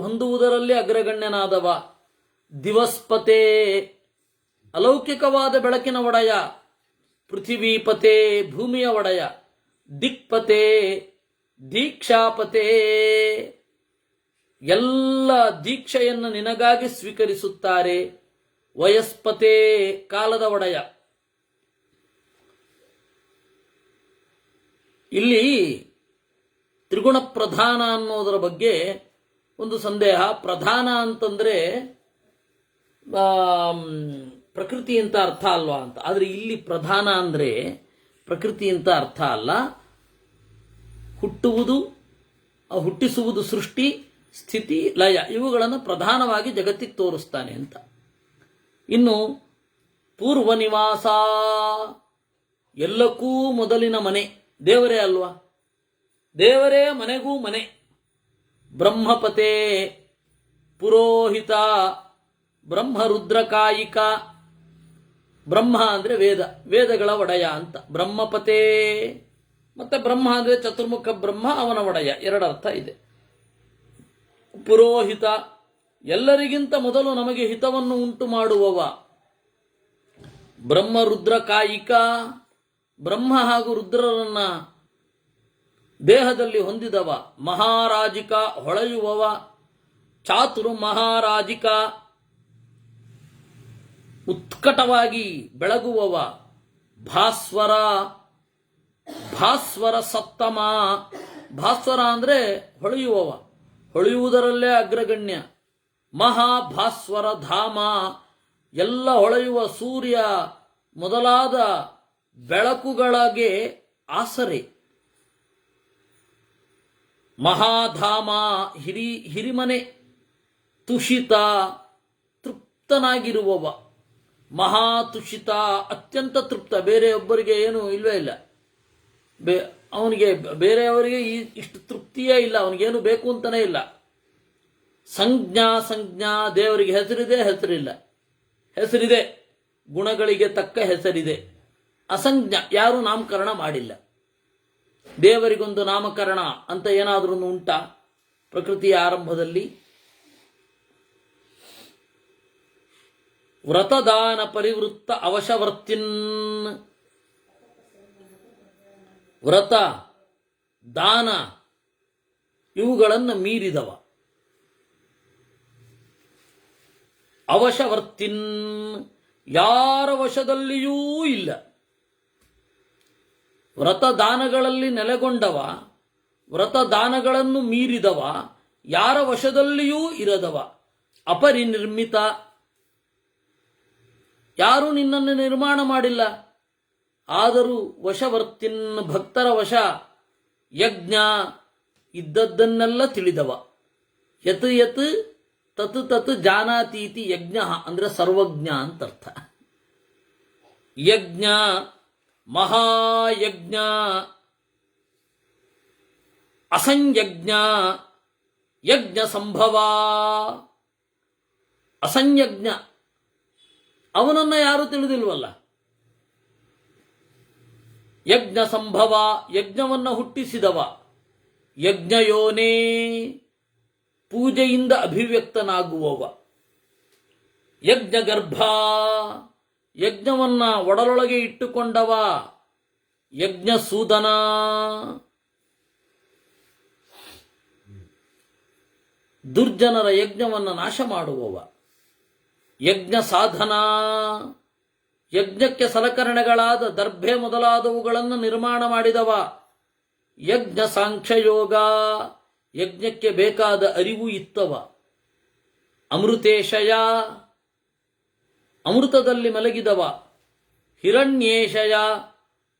Speaker 1: ಹೊಂದುವುದರಲ್ಲಿ ಅಗ್ರಗಣ್ಯನಾದವ. ದಿವಸ್ಪತೆ, ಅಲೌಕಿಕವಾದ ಬೆಳಕಿನ ಒಡೆಯ. ಪೃಥಿವೀಪತೆ, ಭೂಮಿಯ ಒಡೆಯ. ದಿಕ್ಪತೆ ದೀಕ್ಷಾಪತೆ, ಎಲ್ಲ ದೀಕ್ಷೆಯನ್ನು ನಿನಗಾಗಿ ಸ್ವೀಕರಿಸುತ್ತಾರೆ. ವಯಸ್ಪತೆ, ಕಾಲದ ಒಡೆಯ. ಇಲ್ಲಿ ತ್ರಿಗುಣ ಪ್ರಧಾನ ಅನ್ನೋದರ ಬಗ್ಗೆ ಒಂದು ಸಂದೇಹ. ಪ್ರಧಾನ ಅಂತಂದ್ರೆ ಪ್ರಕೃತಿ ಅಂತ ಅರ್ಥ ಅಲ್ವಾ ಅಂತ. ಆದರೆ ಇಲ್ಲಿ ಪ್ರಧಾನ ಅಂದ್ರೆ ಪ್ರಕೃತಿ ಅಂತ ಅರ್ಥ ಅಲ್ಲ. ಹುಟ್ಟುವುದು, ಹುಟ್ಟಿಸುವುದು, ಸೃಷ್ಟಿ, ಸ್ಥಿತಿ, ಲಯ, ಇವುಗಳನ್ನು ಪ್ರಧಾನವಾಗಿ ಜಗತ್ತಿಗೆ ತೋರಿಸ್ತಾನೆ ಅಂತ. ಇನ್ನು ಪೂರ್ವ ನಿವಾಸ, ಎಲ್ಲಕ್ಕೂ ಮೊದಲಿನ ಮನೆ ದೇವರೇ ಅಲ್ವಾ, ದೇವರೇ ಮನೆಗೂ ಮನೆ. ಬ್ರಹ್ಮಪತೆ, ಪುರೋಹಿತ, ಬ್ರಹ್ಮ ರುದ್ರಕಾಯಿಕ. ಬ್ರಹ್ಮ ಅಂದ್ರೆ ವೇದ, ವೇದಗಳ ಒಡೆಯ ಅಂತ ಬ್ರಹ್ಮಪತೆ. ಮತ್ತೆ ಬ್ರಹ್ಮ ಅಂದ್ರೆ ಚತುರ್ಮುಖ ಬ್ರಹ್ಮ, ಅವನ ಒಡೆಯ, ಎರಡರ್ಥ ಇದೆ. ಪುರೋಹಿತ, ಎಲ್ಲರಿಗಿಂತ ಮೊದಲು ನಮಗೆ ಹಿತವನ್ನು ಉಂಟು ಮಾಡುವವ. ಬ್ರಹ್ಮ ರುದ್ರಕಾಯಿಕ, ಬ್ರಹ್ಮ ಹಾಗೂ ರುದ್ರರನ್ನ ದೇಹದಲ್ಲಿ ಹೊಂದಿದವ. ಮಹಾರಾಜಿಕ, ಹೊಳೆಯುವವ. ಚಾತುರ್ ಮಹಾರಾಜಿಕ, ಉತ್ಕಟವಾಗಿ ಬೆಳಗುವವ. ಭಾಸ್ವರ, ಭಾಸ್ವರ ಸಪ್ತಮ. ಭಾಸ್ವರ ಅಂದ್ರೆ ಹೊಳೆಯುವವ, ಹೊಳೆಯುವುದರಲ್ಲೇ ಅಗ್ರಗಣ್ಯ. ಮಹಾಭಾಸ್ವರ ಧಾಮ, ಎಲ್ಲ ಹೊಳೆಯುವ ಸೂರ್ಯ ಮೊದಲಾದ ಬೆಳಕುಗಳಿಗೆ ಆಸರೆ. ಮಹಾಧಾಮ, ಹಿರಿಮನೆ. ತುಷಿತ, ತೃಪ್ತನಾಗಿರುವವ. ಮಹಾತುಷಿತ, ಅತ್ಯಂತ ತೃಪ್ತ, ಬೇರೆಯೊಬ್ಬರಿಗೆ ಏನು ಇಲ್ವೇ ಇಲ್ಲ. ಅವನಿಗೆ ಬೇರೆಯವರಿಗೆ ಇಷ್ಟು ತೃಪ್ತಿಯೇ ಇಲ್ಲ, ಅವನಿಗೇನು ಬೇಕು ಅಂತಾನೆ ಇಲ್ಲ. ಸಂಜ್ಞಾ, ದೇವರಿಗೆ ಹೆಸರಿದೆ, ಹೆಸರಿಲ್ಲ. ಹೆಸರಿದೆ, ಗುಣಗಳಿಗೆ ತಕ್ಕ ಹೆಸರಿದೆ. ಅಸಂಜ್ಞ, ಯಾರೂ ನಾಮಕರಣ ಮಾಡಿಲ್ಲ. ದೇವರಿಗೊಂದು ನಾಮಕರಣ ಅಂತ ಏನಾದ್ರೂ ಉಂಟಾ ಪ್ರಕೃತಿಯ ಆರಂಭದಲ್ಲಿ? ವ್ರತದಾನ ಪರಿವೃತ್ತ ಅವಶವರ್ತಿನ್. ವ್ರತ, ದಾನ ಇವುಗಳನ್ನು ಮೀರಿದವ. ಅವಶವರ್ತಿನ್, ಯಾರ ವಶದಲ್ಲಿಯೂ ಇಲ್ಲ. ವ್ರತದಾನಗಳಲ್ಲಿ ನೆಲೆಗೊಂಡವ, ವ್ರತದಾನಗಳನ್ನು ಮೀರಿದವ, ಯಾರ ವಶದಲ್ಲಿಯೂ ಇರದವ. ಅಪರಿನಿರ್ಮಿತ, ಯಾರೂ ನಿನ್ನನ್ನು ನಿರ್ಮಾಣ ಮಾಡಿಲ್ಲ. ಆದರೂ ವಶವರ್ತಿನ್, ಭಕ್ತರ ವಶ. ಯಜ್ಞ, ಇದ್ದದ್ದನ್ನೆಲ್ಲ ತಿಳಿದವ. ಯತ್ ಯತ್ ತತ್ ತತ್ ಜಾನಾತೀತಿ ಯಜ್ಞ ಅಂದ್ರೆ ಸರ್ವಜ್ಞ ಅಂತ ಅರ್ಥ. ಯಜ್ಞ, ಮಹಾಯಜ್ಞ, ಅಸಂಯಜ್ಞ, ಯಜ್ಞ ಸಂಭವ. ಅಸಂಯಜ್ಞ, ಅವನನ್ನ ಯಾರು ತಿಳಿದಿಲ್ವಲ್ಲ. ಯಜ್ಞ ಸಂಭವ, ಯಜ್ಞವನ್ನ ಹುಟ್ಟಿಸಿದವ. ಯಜ್ಞಯೋನೇ, ಪೂಜೆಯಿಂದ ಅಭಿವ್ಯಕ್ತನಾಗುವವ. ಯಜ್ಞಗರ್ಭ, ಯಜ್ಞವನ್ನ ಒಡಲೊಳಗೆ ಇಟ್ಟುಕೊಂಡವ. ಯಜ್ಞಸೂದನ, ದುರ್ಜನರ ಯಜ್ಞವನ್ನು ನಾಶ ಮಾಡುವವ. ಯಜ್ಞ ಸಾಧನ, ಯಜ್ಞಕ್ಕೆ ಸಲಕರಣೆಗಳಾದ ದರ್ಭೆ ಮೊದಲಾದವುಗಳನ್ನು ನಿರ್ಮಾಣ ಮಾಡಿದವ. ಯಜ್ಞ ಸಾಂಖ್ಯಯೋಗ, ಯಜ್ಞಕ್ಕೆ ಬೇಕಾದ ಅರಿವು ಇತ್ತವ. ಅಮೃತೇಶಯ, ಅಮೃತದಲ್ಲಿ ಮಲಗಿದವ. ಹಿರಣ್ಯೇಶಯ,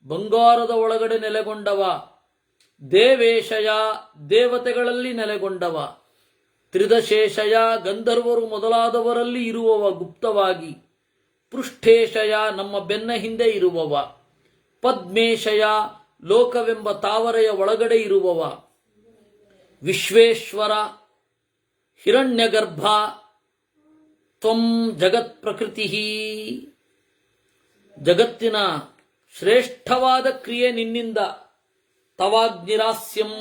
Speaker 1: ಬಂಗಾರದ ಒಳಗಡೆ ನೆಲೆಗೊಂಡವ. ದೇವೇಶಯ, ದೇವತೆಗಳಲ್ಲಿ ನೆಲೆಗೊಂಡವ. ತ್ರಿದಶೇಷಯ, ಗಂಧರ್ವರು ಮೊದಲಾದವರಲ್ಲಿ ಇರುವವ ಗುಪ್ತವಾಗಿ. ಪೃಷ್ಠೇಶಯ, ನಮ್ಮ ಬೆನ್ನ ಹಿಂದೆ ಇರುವವ. ಪದ್ಮೇಶಯ, ಲೋಕವೆಂಬ ತಾವರೆಯ ಒಳಗಡೆ ಇರುವವ. ವಿಶ್ವೇಶ್ವರ, ಹಿರಣ್ಯಗರ್ಭ. ತ್ವಂ ಜಗತ್ ಪ್ರಕೃತಿ, ಜಗತ್ತಿನ ಶ್ರೇಷ್ಠವಾದ ಕ್ರಿಯೆ ನಿನ್ನಿಂದ. ತವಾಗ್ನಿರಾಸ್ಯಂ,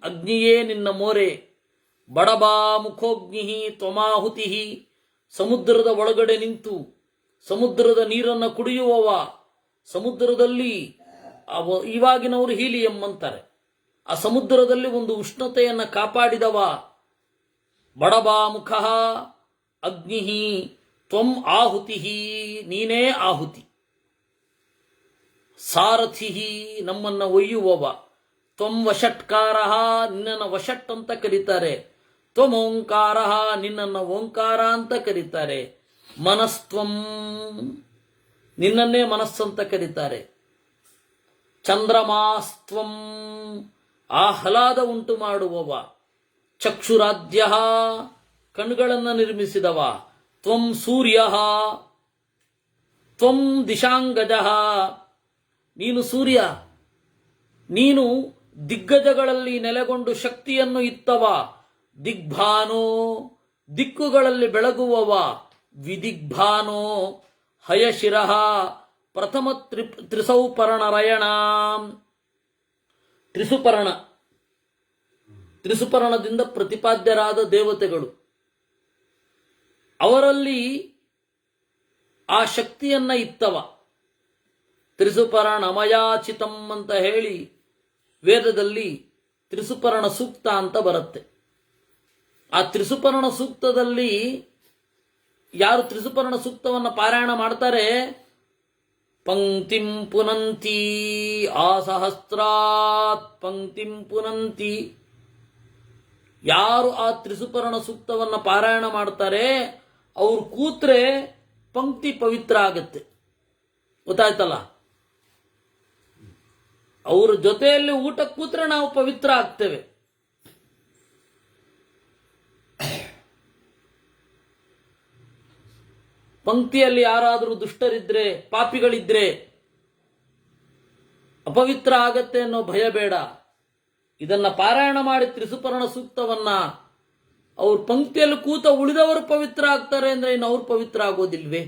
Speaker 1: ಅಗ್ನಿಯೇ ನಿನ್ನ ಮೋರೆ. ಬಡಬಾ ಮುಖೋಗ್ನಿ ತ್ವಮಾಹುತಿ, ಸಮುದ್ರದ ಒಳಗಡೆ ನಿಂತು ಸಮುದ್ರದ ನೀರನ್ನು ಕುಡಿಯುವವ. ಸಮುದ್ರದಲ್ಲಿ ಇವಾಗಿನವರು ಹೀಲಿಯಂ ಅಂತಾರೆ. ಆ ಸಮುದ್ರದಲ್ಲಿ ಒಂದು ಉಷ್ಣತೆಯನ್ನು ಕಾಪಾಡಿದವ. ಬಡಬಾಮುಖ ಅಗ್ನಿ ತ್ವಂ ಆಹುತಿ, ನೀನೇ ಆಹುತಿ. ಸಾರಥಿ, ನಮ್ಮನ್ನ ಒಯ್ಯುವವ. ತ್ವಂ ವಷಟ್ಕಾರ, ನಿನ್ನನ್ನು ವಷಟ್ ಅಂತ ಕರೀತಾರೆ. ತ್ವಂ ಓಂಕಾರ, ನಿನ್ನನ್ನು ಓಂಕಾರ ಅಂತ ಕರೀತಾರೆ. ಮನಸ್ತ್ವಂ, ನಿನ್ನನ್ನೇ ಮನಸ್ಸಂತ ಕರೀತಾರೆ. ಚಂದ್ರಮಾಸ್ತ್ವಂ, ಆಹ್ಲಾದ ಉಂಟು ಮಾಡುವವ. ಚಕ್ಷುರಾದ್ಯ, ಕಣ್ಣುಗಳನ್ನು ನಿರ್ಮಿಸಿದವ. ತ್ವಂ ಸೂರ್ಯ, ತ್ವಂ ದಿಶಾಂಗಜ, ನೀನು ಸೂರ್ಯ. ನೀನು ದಿಗ್ಗಜಗಳಲ್ಲಿ ನೆಲೆಗೊಂಡು ಶಕ್ತಿಯನ್ನು ಇತ್ತವ. ದಿಗ್ಭಾನೋ, ದಿಕ್ಕುಗಳಲ್ಲಿ ಬೆಳಗುವವ. ವಿದಿಗ್ಭಾನೋ ಹಯಶಿರಃ ಪ್ರಥಮ ತ್ರಿಸೌಪರ್ಣರಯಣ. ತ್ರಿಸುಪರ್ಣದಿಂದ ಪ್ರತಿಪಾದ್ಯರಾದ ದೇವತೆಗಳು. ಅವರಲ್ಲಿ ಆ ಶಕ್ತಿಯನ್ನ ಇತ್ತವ. ತ್ರಿಸುಪರ್ಣಮಯಾಚಿತಂ ಅಂತ ಹೇಳಿ ವೇದದಲ್ಲಿ ತ್ರಿಸುಪರ್ಣ ಸೂಕ್ತ ಅಂತ ಬರುತ್ತೆ. ಆ ತ್ರಿಸುಪರ್ಣ ಸೂಕ್ತದಲ್ಲಿ ಯಾರು ತ್ರಿಸುಪರ್ಣ ಸೂಕ್ತವನ್ನು ಪಾರಾಯಣ ಮಾಡ್ತಾರೆ, ಪಂಕ್ತಿಂ ಪುನಂತಿ ಆಸಹಸ್ರಾತ್ ಪಂಕ್ತಿಂ ಪುನಂತಿ. ಯಾರು ಆ ತ್ರಿಸುಪರ್ಣ ಸೂಕ್ತವನ್ನು ಪಾರಾಯಣ ಮಾಡ್ತಾರೆ ಅವ್ರು ಕೂತ್ರೆ ಪಂಕ್ತಿ ಪವಿತ್ರ ಆಗತ್ತೆ. ಗೊತ್ತಾಯ್ತಲ್ಲ? ಅವ್ರ ಜೊತೆಯಲ್ಲಿ ಊಟ ಕೂತ್ರೆ ನಾವು ಪವಿತ್ರ ಆಗ್ತೇವೆ. ಪಂಕ್ತಿಯಲ್ಲಿ ಯಾರಾದರೂ ದುಷ್ಟರಿದ್ರೆ, ಪಾಪಿಗಳಿದ್ರೆ ಅಪವಿತ್ರ ಆಗತ್ತೆ ಅನ್ನೋ ಭಯ ಬೇಡ. ಇದನ್ನ ಪಾರಾಯಣ ಮಾಡಿ ತ್ರಿಸುಪರ್ಣ ಸೂಕ್ತವನ್ನ ಅವ್ರ ಪಂಕ್ತಿಯಲ್ಲಿ ಕೂತ ಉಳಿದವರು ಪವಿತ್ರ ಆಗ್ತಾರೆ ಅಂದ್ರೆ ಇನ್ನು ಅವ್ರು ಪವಿತ್ರ ಆಗೋದಿಲ್ವೇ?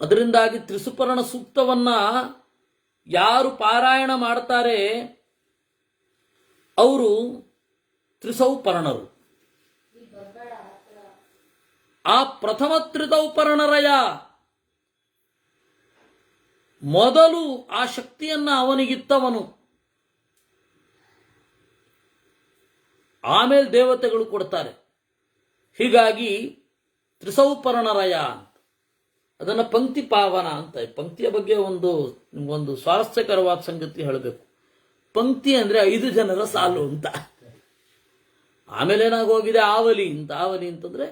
Speaker 1: ಅದರಿಂದಾಗಿ ತ್ರಿಸುಪರ್ಣ ಸೂಕ್ತವನ್ನ ಯಾರು ಪಾರಾಯಣ ಮಾಡ್ತಾರೆ ಅವರು ತ್ರಿಸೌಪರ್ಣರು. ಆ ಪ್ರಥಮ ತ್ರಿಸೌಪರ್ಣರಯ ಮೊದಲು ಆ ಶಕ್ತಿಯನ್ನ ಅವನಿಗಿತ್ತವನು. ಆಮೇಲೆ ದೇವತೆಗಳು ಕೊಡ್ತಾರೆ. ಹೀಗಾಗಿ ತ್ರಿಸೌಪರ್ಣರಯ ಅಂತ ಅದನ್ನ ಪಂಕ್ತಿ ಪಾವನ ಅಂತ. ಪಂಕ್ತಿಯ ಬಗ್ಗೆ ಒಂದು ಸ್ವಾರಸ್ಯಕರವಾದ ಸಂಗತಿ ಹೇಳಬೇಕು. ಪಂಕ್ತಿ ಅಂದ್ರೆ 5 ಜನರ ಸಾಲು ಅಂತ. ಆಮೇಲೆ ಏನಾಗೋಗಿದೆ ಆವಲಿ ಅಂತ. ಆವಲಿ ಅಂತಂದ್ರೆ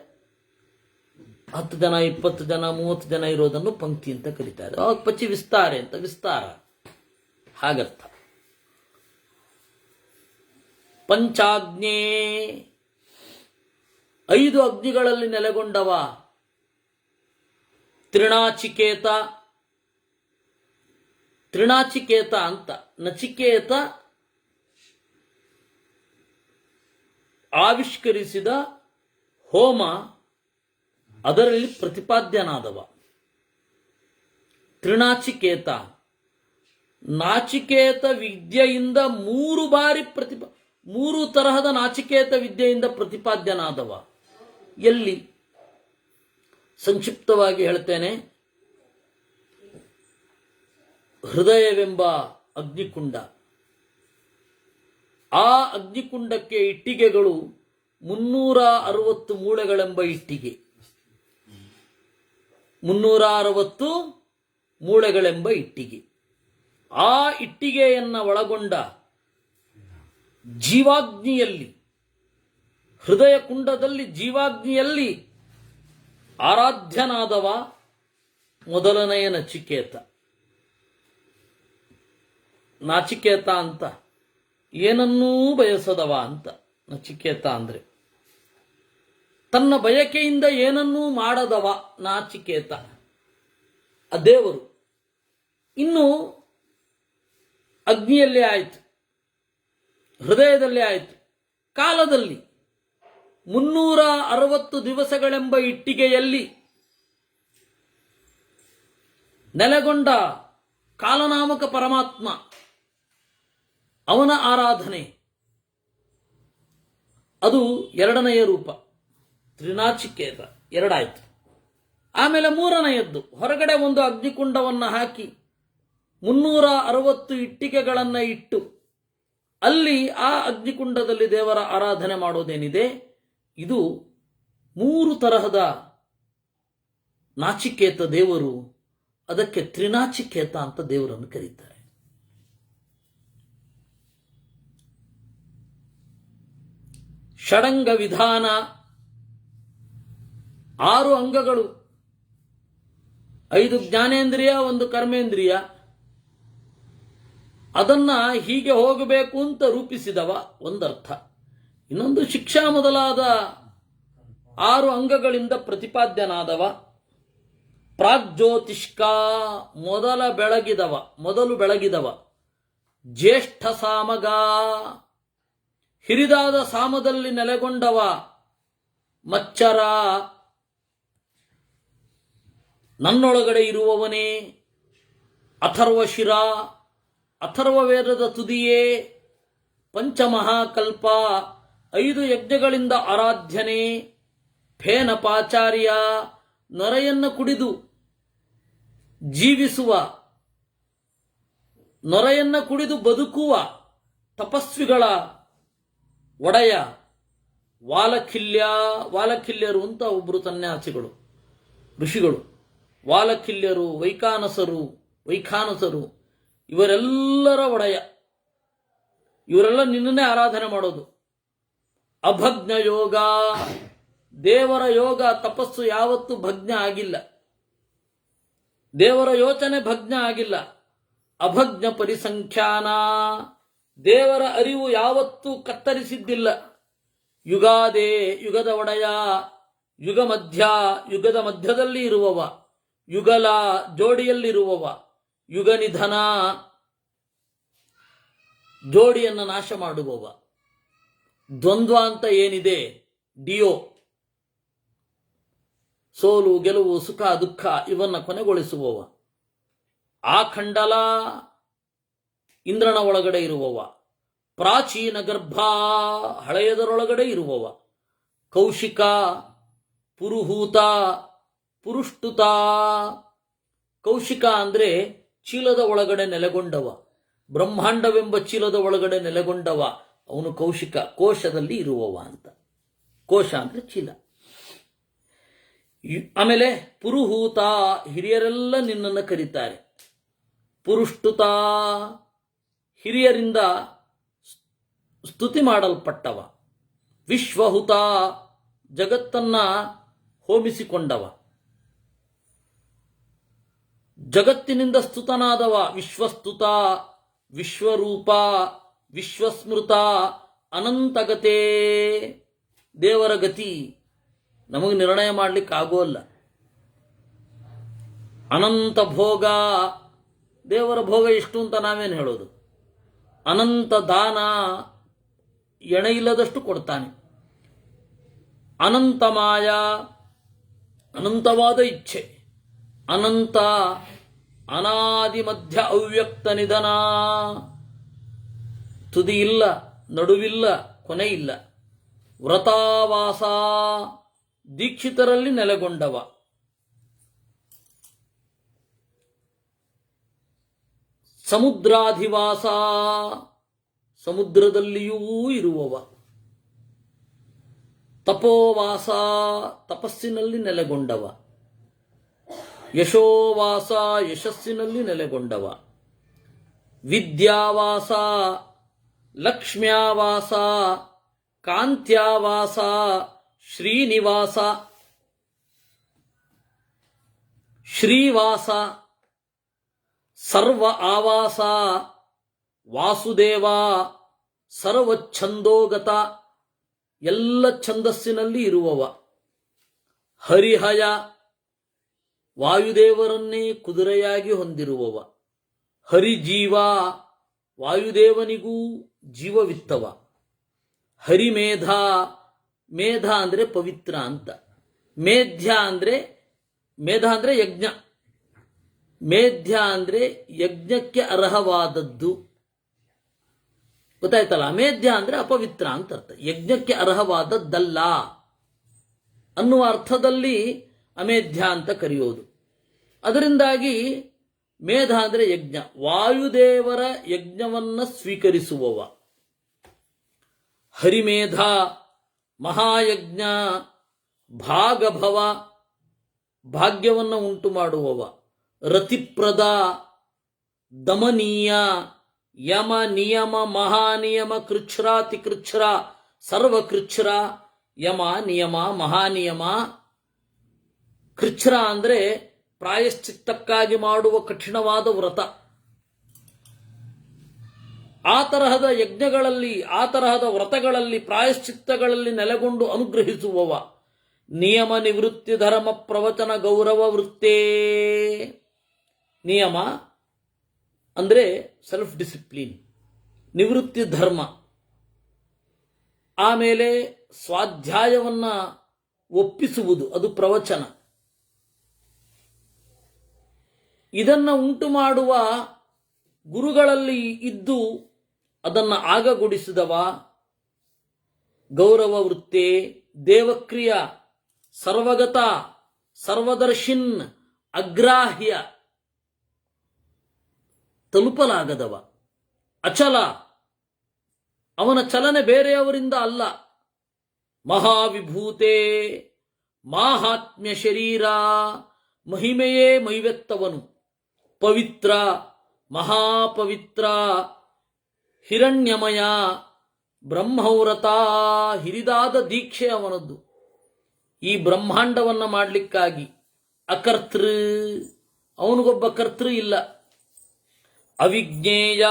Speaker 1: 10 ಜನ 20 ಜನ 30 ಜನ ಇರೋದನ್ನು ಪಂಕ್ತಿ ಅಂತ ಕರೀತಾರೆ. ಅವಾಗ ಪಚ್ಚಿ ವಿಸ್ತಾರೆ ಅಂತ, ವಿಸ್ತಾರ ಹಾಗರ್ಥ. ಪಂಚಾಗ್ನೇ 5 ಅಗ್ನಿಗಳಲ್ಲಿ ನೆಲೆಗೊಂಡವ. ತ್ರಿಣಾಚಿಕೇತ ಅಂತ. ನಚಿಕೇತ ಆವಿಷ್ಕರಿಸಿದ ಹೋಮ, ಅದರಲ್ಲಿ ಪ್ರತಿಪಾದ್ಯನಾದವ ತ್ರಿನಾಚಿಕೇತ. ನಾಚಿಕೇತ ವಿದ್ಯೆಯಿಂದ 3 ತರಹದ ನಾಚಿಕೇತ ವಿದ್ಯೆಯಿಂದ ಪ್ರತಿಪಾದ್ಯನಾದವ. ಎಲ್ಲಿ? ಸಂಕ್ಷಿಪ್ತವಾಗಿ ಹೇಳ್ತೇನೆ. ಹೃದಯವೆಂಬ ಅಗ್ನಿಕುಂಡ. ಆ ಅಗ್ನಿಕುಂಡಕ್ಕೆ ಇಟ್ಟಿಗೆಗಳು 360 ಮೂಳೆಗಳೆಂಬ ಇಟ್ಟಿಗೆ. 360 ಮೂಳೆಗಳೆಂಬ ಇಟ್ಟಿಗೆ. ಆ ಇಟ್ಟಿಗೆಯನ್ನ ಒಳಗೊಂಡ ಜೀವಾಗ್ನಿಯಲ್ಲಿ, ಹೃದಯ ಕುಂಡದಲ್ಲಿ ಜೀವಾಗ್ನಿಯಲ್ಲಿ ಆರಾಧ್ಯನಾದವ ಮೊದಲನೆಯ ನಚಿಕೇತ. ನಾಚಿಕೇತ ಅಂತ ಏನನ್ನೂ ಬಯಸದವ ಅಂತ ನಚಿಕೇತ ಅಂದ್ರೆ. ತನ್ನ ಬಯಕೆಯಿಂದ ಏನನ್ನೂ ಮಾಡದವ ನಾಚಿಕೇತ, ಆ ದೇವರು. ಇನ್ನು ಅಗ್ನಿಯಲ್ಲಿ ಆಯಿತು, ಹೃದಯದಲ್ಲಿ ಆಯಿತು, ಕಾಲದಲ್ಲಿ 360 ದಿವಸಗಳೆಂಬ ಇಟ್ಟಿಗೆಯಲ್ಲಿ ನೆಲೆಗೊಂಡ ಕಾಲನಾಮಕ ಪರಮಾತ್ಮ, ಅವನ ಆರಾಧನೆ. ಅದು 2ನೆಯ ರೂಪ. ತ್ರಿನಾಚಿಕೇತ 2 ಆಯ್ತು. ಆಮೇಲೆ 3ನೆಯದ್ದು ಹೊರಗಡೆ ಒಂದು ಅಗ್ನಿಕುಂಡವನ್ನು ಹಾಕಿ 360 ಇಟ್ಟಿಗೆಗಳನ್ನು ಇಟ್ಟು ಅಲ್ಲಿ ಆ ಅಗ್ನಿಕುಂಡದಲ್ಲಿ ದೇವರ ಆರಾಧನೆ ಮಾಡೋದೇನಿದೆ, ಇದು 3 ತರಹದ ನಾಚಿಕೇತ ದೇವರು. ಅದಕ್ಕೆ ತ್ರಿನಾಚಿಕೇತ ಅಂತ ದೇವರನ್ನು ಕರೀತಾರೆ. ಷಡಂಗ ವಿಧಾನ, 6 ಅಂಗಗಳು, 5 ಜ್ಞಾನೇಂದ್ರಿಯ, 1 ಕರ್ಮೇಂದ್ರಿಯ. ಅದನ್ನ ಹೀಗೆ ಹೋಗಬೇಕು ಅಂತ ರೂಪಿಸಿದವ ಒಂದರ್ಥ. ಇನ್ನೊಂದು ಶಿಕ್ಷಾ ಮೊದಲಾದ 6 ಅಂಗಗಳಿಂದ ಪ್ರತಿಪಾದ್ಯನಾದವ. ಪ್ರಾಗ್ಜ್ಯೋತಿಷ್ಕ, ಮೊದಲು ಬೆಳಗಿದವ. ಜ್ಯೇಷ್ಠ ಸಾಮಗ, ಹಿರಿದಾದ ಸಾಮದಲ್ಲಿ ನೆಲೆಗೊಂಡವ. ಮಚ್ಚರ, ನನ್ನೊಳಗಡೆ ಇರುವವನೇ. ಅಥರ್ವಶಿರ, ಅಥರ್ವ ವೇದದ ತುದಿಯೇ. ಪಂಚಮಹಾಕಲ್ಪ, 5 ಯಜ್ಞಗಳಿಂದ ಆರಾಧ್ಯನೇ. ಫೇನಪಾಚಾರ್ಯ, ನೊರೆಯನ್ನು ಕುಡಿದು ಜೀವಿಸುವ, ನೊರೆಯನ್ನು ಕುಡಿದು ಬದುಕುವ ತಪಸ್ವಿಗಳ ಒಡೆಯ. ವಾಲಖಿಲ್ಯರು ಅಂತ ಒಬ್ಬರು ಸನ್ಯಾಸಿಗಳು, ಋಷಿಗಳು. ವಾಲಖಿಲ್ಯರು, ವೈಖಾನಸರು ಇವರೆಲ್ಲರ ಒಡೆಯ. ಇವರೆಲ್ಲ ನಿನ್ನನ್ನೇ ಆರಾಧನೆ ಮಾಡೋದು. ಅಭಗ್ನ ಯೋಗ, ದೇವರ ಯೋಗ ತಪಸ್ಸು ಯಾವತ್ತೂ ಭಗ್ನ ಆಗಿಲ್ಲ. ದೇವರ ಯೋಚನೆ ಭಗ್ನ ಆಗಿಲ್ಲ. ಅಭಗ್ನ ಪರಿಸಂಖ್ಯಾನ, ದೇವರ ಅರಿವು ಯಾವತ್ತೂ ಕತ್ತರಿಸಿದ್ದಿಲ್ಲ. ಯುಗಾದೇ, ಯುಗದ ಒಡೆಯ. ಯುಗದ ಮಧ್ಯದಲ್ಲಿ ಇರುವವ. ಯುಗಲ, ಜೋಡಿಯಲ್ಲಿರುವವ. ಯುಗನಿಧನ, ಜೋಡಿಯನ್ನು ನಾಶ ಮಾಡುವವ. ದ್ವಂದ್ವ ಅಂತ ಏನಿದೆ, ಡಿಯೋ, ಸೋಲು ಗೆಲುವು, ಸುಖ ದುಃಖ ಇವನ್ನ ಕೊನೆಗೊಳಿಸುವವ. ಆಖಂಡಲ, ಇಂದ್ರನ ಒಳಗಡೆ ಇರುವವ. ಪ್ರಾಚೀನ ಗರ್ಭ, ಹಳೆಯದರೊಳಗಡೆ ಇರುವವ. ಕೌಶಿಕ, ಪುರುಹೂತ, ಪುರುಷ್ಟುತ. ಕೌಶಿಕ ಅಂದ್ರೆ ಚೀಲದ ಒಳಗಡೆ ನೆಲೆಗೊಂಡವ. ಬ್ರಹ್ಮಾಂಡವೆಂಬ ಚೀಲದ ಒಳಗಡೆ ನೆಲೆಗೊಂಡವ ಅವನು ಕೌಶಿಕ, ಕೋಶದಲ್ಲಿ ಇರುವವ ಅಂತ. ಕೋಶ ಅಂದ್ರೆ ಚೀಲ. ಆಮೇಲೆ ಪುರುಹೂತ, ಹಿರಿಯರೆಲ್ಲ ನಿನ್ನನ್ನು ಕರೀತಾರೆ. ಪುರುಷ್ಟುತ, ಹಿರಿಯರಿಂದ ಸ್ತುತಿ ಮಾಡಲ್ಪಟ್ಟವ. ವಿಶ್ವಹುತ, ಜಗತ್ತನ್ನ ಹೋಮಿಸಿಕೊಂಡವ. ಜಗತ್ತಿನಿಂದ ಸ್ತುತನಾದವ. ವಿಶ್ವಸ್ತುತ, ವಿಶ್ವರೂಪ, ವಿಶ್ವಸ್ಮೃತ, ಅನಂತಗತೆ. ದೇವರ ಗತಿ ನಮಗೆ ನಿರ್ಣಯ ಮಾಡಲಿಕ್ಕೆ ಆಗೋಲ್ಲ. ಅನಂತ ಭೋಗ, ದೇವರ ಭೋಗ ಎಷ್ಟು ಅಂತ ನಾವೇನು ಹೇಳೋದು. ಅನಂತ ದಾನ, ಎಣೆ ಇಲ್ಲದಷ್ಟು ಕೊಡ್ತಾನೆ. ಅನಂತ ಮಾಯ, ಅನಂತವಾದ ಇಚ್ಛೆ. ಅನಂತ, ಅನಾದಿ ಮಧ್ಯ ಅವ್ಯಕ್ತ ನಿಧನ. ತುದಿ ಇಲ್ಲ, ನಡುವಿಲ್ಲ, ಕೊನೆ ಇಲ್ಲ. ವ್ರತಾವಾಸ, ದೀಕ್ಷಿತರಲ್ಲಿ ನೆಲೆಗೊಂಡವ. ಸಮುದ್ರಾಧಿವಾಸ, ಸಮುದ್ರದಲ್ಲಿಯೂ ಇರುವವ. ತಪೋವಾಸ, ತಪಸ್ಸಿನಲ್ಲಿ ನೆಲೆಗೊಂಡವ. ಯಶೋವಾಸ, ಯಶಸ್ಸಿನಲ್ಲಿ ನೆಲೆಗೊಂಡವ. ವಿದ್ಯಾವಾಸ, ಲಕ್ಷ್ಮ್ಯಾವಾಸ, ಕಾಂತ್ಯಾವಾಸ, ಶ್ರೀನಿವಾಸ. ಶ್ರೀವಾಸ, ಸರ್ವ ಆವಾಸ. ವಾಸುದೇವ, ಸರ್ವಚ್ಛಂದೋಗತ, ಎಲ್ಲ ಛಂದಸ್ಸಿನಲ್ಲಿ ಇರುವವ. ಹರಿಹಯ, ವಾಯುದೇವರನ್ನೇ ಕುದುರೆಯಾಗಿ ಹೊಂದಿರುವವ. ಹರಿಜೀವ, ವಾಯುದೇವನಿಗೂ ಜೀವವಿತ್ತವ. ಹರಿಮೇಧ, ಮೇಧ ಅಂದ್ರೆ ಪವಿತ್ರ ಅಂತ. ಮೇಧ್ಯ ಅಂದ್ರೆ ಯಜ್ಞ. ಮೇಧ್ಯ ಅಂದ್ರೆ ಯಜ್ಞಕ್ಕೆ ಅರ್ಹವಾದದ್ದು. ಗೊತ್ತಾಯ್ತಲ್ಲ. ಅಮೇಧ್ಯ ಅಂದ್ರೆ ಅಪವಿತ್ರ ಅಂತ ಅರ್ಥ. ಯಜ್ಞಕ್ಕೆ ಅರ್ಹವಾದದ್ದಲ್ಲ ಅನ್ನುವ ಅರ್ಥದಲ್ಲಿ ಅಮೇಧ್ಯ ಅಂತ ಕರೆಯೋದು. ಅದರಿಂದಾಗಿ ಮೇಧ ಅಂದರೆ ಯಜ್ಞ, ವಾಯುದೇವರ ಯಜ್ಞವನ್ನು ಸ್ವೀಕರಿಸುವವ. ಹರಿಮೇಧ, ಮಹಾಯಜ್ಞ, ಭಾಗಭವ, ಭಾಗ್ಯವನ್ನು ಉಂಟು ಮಾಡುವವ. ರತಿಪ್ರದ, ದಮನೀಯ, ಯಮ ನಿಯಮ ಮಹಾನಿಯಮ, ಕೃಚ್ಛ್ರಾತಿಕೃಚ್ಛ್ರ, ಸರ್ವಕೃಚ್ಛ್ರ, ಯಮ ನಿಯಮ ಮಹಾನಿಯಮ. ಕೃಚ್ಛ್ರ ಅಂದರೆ ಪ್ರಾಯಶ್ಚಿತ್ತಕ್ಕಾಗಿ ಮಾಡುವ ಕಠಿಣವಾದ ವ್ರತ. ಆ ತರಹದ ಯಜ್ಞಗಳಲ್ಲಿ, ಆ ತರಹದ ವ್ರತಗಳಲ್ಲಿ, ಪ್ರಾಯಶ್ಚಿತ್ತಗಳಲ್ಲಿ ನೆಲೆಗೊಂಡು ಅನುಗ್ರಹಿಸುವವ. ನಿಯಮ ನಿವೃತ್ತಿ ಧರ್ಮ ಪ್ರವಚನ ಗೌರವ ವೃತ್ತೇ. ನಿಯಮ ಅಂದರೆ ಸೆಲ್ಫ್ ಡಿಸಿಪ್ಲಿನ್, ನಿವೃತ್ತಿ ಧರ್ಮ, ಆಮೇಲೆ ಸ್ವಾಧ್ಯಾಯವನ್ನ ಒಪ್ಪಿಸುವುದು, ಅದು ಪ್ರವಚನ. ಇದನ್ನ ಉಂಟು ಮಾಡುವ ಗುರುಗಳಲ್ಲಿ ಇದ್ದು ಅದನ್ನು ಆಗಗೊಡಿಸಿದವ. ಗೌರವ ವೃತ್ತೇ, ದೇವಕ್ರಿಯ, ಸರ್ವಗತ, ಸರ್ವದರ್ಶಿನ್, ಅಗ್ರಾಹ್ಯ, ತಲುಪಲಾಗದವ. ಅಚಲ, ಅವನ ಚಲನೆ ಬೇರೆಯವರಿಂದ ಅಲ್ಲ. ಮಹಾವಿಭೂತೆ, ಮಾಹಾತ್ಮ್ಯ ಶರೀರ, ಮಹಿಮೆಯೇ ಮೈವೆತ್ತವನು. ಪವಿತ್ರ, ಮಹಾಪವಿತ್ರ, ಹಿರಣ್ಯಮಯ, ಬ್ರಹ್ಮವ್ರತ, ಹಿರಿದಾದ ದೀಕ್ಷೆ ಅವನದ್ದು ಈ ಬ್ರಹ್ಮಾಂಡವನ್ನ ಮಾಡಲಿಕ್ಕಾಗಿ. ಅಕರ್ತೃ, ಅವನಿಗೊಬ್ಬ ಕರ್ತೃ ಇಲ್ಲ. ಅವಿಜ್ಞೇಯ,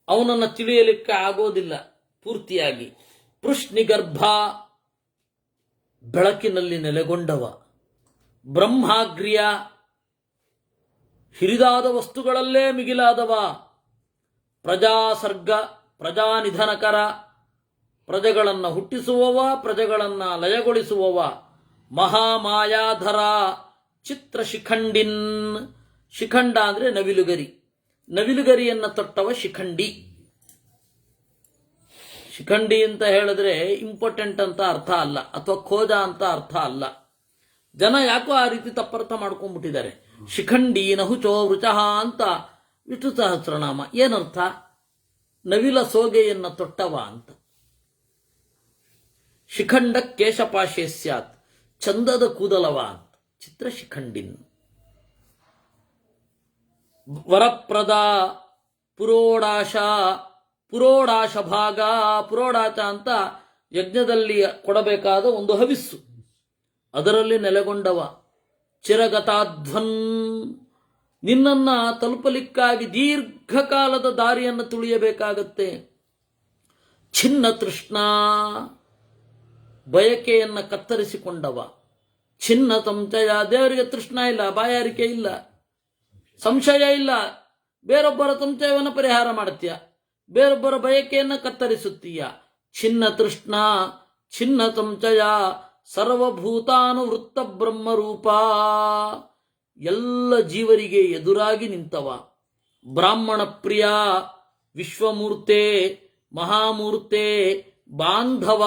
Speaker 1: ಅವನನ್ನು ತಿಳಿಯಲಿಕ್ಕೆ ಆಗೋದಿಲ್ಲ ಪೂರ್ತಿಯಾಗಿ. ಪೃಷ್ಣಿಗರ್ಭ, ಬೆಳಕಿನಲ್ಲಿ ನೆಲೆಗೊಂಡವ. ಬ್ರಹ್ಮಾಗ್ರ್ಯ, ಹಿರಿದಾದ ವಸ್ತುಗಳಲ್ಲೇ ಮಿಗಿಲಾದವ. ಪ್ರಜಾಸರ್ಗ, ಪ್ರಜಾನಿಧನಕರ, ಪ್ರಜೆಗಳನ್ನು ಹುಟ್ಟಿಸುವವ, ಪ್ರಜೆಗಳನ್ನು ಲಯಗೊಳಿಸುವವ. ಮಹಾಮಾಯಾಧರ, ಚಿತ್ರಶಿಖಂಡಿನ್, ಶಿಖಂಡ ಅಂದರೆ ನವಿಲುಗರಿ, ನವಿಲುಗರಿಯನ್ನ ತೊಟ್ಟವ ಶಿಖಂಡಿ. ಶಿಖಂಡಿ ಅಂತ ಹೇಳಿದ್ರೆ ಇಂಪಾರ್ಟೆಂಟ್ ಅಂತ ಅರ್ಥ ಅಲ್ಲ, ಅಥವಾ ಖೋಜ ಅಂತ ಅರ್ಥ ಅಲ್ಲ. ಜನ ಯಾಕೋ ಆ ರೀತಿ ತಪ್ಪರ್ಥ ಮಾಡ್ಕೊಂಡ್ಬಿಟ್ಟಿದ್ದಾರೆ. ಶಿಖಂಡಿ ನಹುಚೋ ವೃಚಃ ಅಂತ ವಿಷ್ಣು ಸಹಸ್ರನಾಮ. ಏನರ್ಥ? ನವಿಲ ಸೋಗೆಯನ್ನ ತೊಟ್ಟವ ಅಂತ. ಶಿಖಂಡ ಕೇಶಪಾಶೆ ಸ್ಯಾತ್, ಚಂದದ ಕೂದಲವ ಅಂತ. ಚಿತ್ರಶಿಖಂಡಿನ್. ವರಪ್ರದ, ಪುರೋಡಾಶ, ಪುರೋಡಾಶ ಭಾಗ, ಪುರೋಡಾಚ ಅಂತ ಯಜ್ಞದಲ್ಲಿ ಕೊಡಬೇಕಾದ ಒಂದು ಹವಿಸ್ಸು, ಅದರಲ್ಲಿ ನೆಲೆಗೊಂಡವ. ಚಿರಗತಾಧ್ವನ್, ನಿನ್ನನ್ನ ತಲುಪಲಿಕ್ಕಾಗಿ ದೀರ್ಘಕಾಲದ ದಾರಿಯನ್ನು ತುಳಿಯಬೇಕಾಗತ್ತೆ. ಛಿನ್ನ ತೃಷ್ಣ, ಬಯಕೆಯನ್ನ ಕತ್ತರಿಸಿಕೊಂಡವ. ಛಿನ್ನ ಸಂಶಯ, ದೇವರಿಗೆ ತೃಷ್ಣ ಇಲ್ಲ, ಬಾಯಾರಿಕೆ ಇಲ್ಲ, ಸಂಶಯ ಇಲ್ಲ. ಬೇರೊಬ್ಬರ ಸಂಶಯವನ್ನು ಪರಿಹಾರ ಮಾಡುತ್ತೀಯ, ಬೇರೊಬ್ಬರ ಬಯಕೆಯನ್ನು ಕತ್ತರಿಸುತ್ತೀಯ. ಛಿನ್ನ ತೃಷ್ಣ, ಛಿನ್ನ ಸಂಶಯ, ಸರ್ವಭೂತಾನುವೃತ್ತ ಬ್ರಹ್ಮರೂಪ, ಎಲ್ಲ ಜೀವರಿಗೆ ಎದುರಾಗಿ ನಿಂತವ. ಬ್ರಾಹ್ಮಣ ಪ್ರಿಯ, ವಿಶ್ವಮೂರ್ತೆ, ಮಹಾಮೂರ್ತೆ, ಬಾಂಧವ,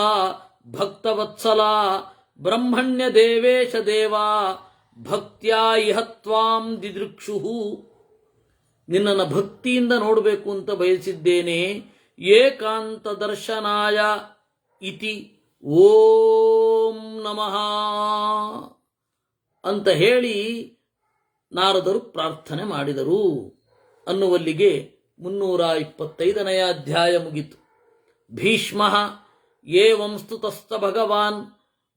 Speaker 1: ಭಕ್ತವತ್ಸಲ, ಬ್ರಹ್ಮಣ್ಯ ದೇವೇಶ ದೇವ, ಭಕ್ತ್ಯಾ ಇಹತ್ವಾಂ ದಿದೃಕ್ಷು. ನಿನ್ನನ್ನು ಭಕ್ತಿಯಿಂದ ನೋಡಬೇಕು ಅಂತ ಬಯಸಿದ್ದೇನೆ. ಏಕಾಂತ ದರ್ಶನಾಯ ಇತಿ ಓಂ ನಮಃ ಅಂತ ಹೇಳಿ ನಾರದರು ಪ್ರಾರ್ಥನೆ ಮಾಡಿದರು ಅನ್ನುವಲ್ಲಿಗೆ 325ನೇ ಅಧ್ಯಾಯ ಮುಗಿತು. ಭೀಷ್ಮ ಏವಂ ಸ್ತುತಸ್ತ ಭಗವಾನ್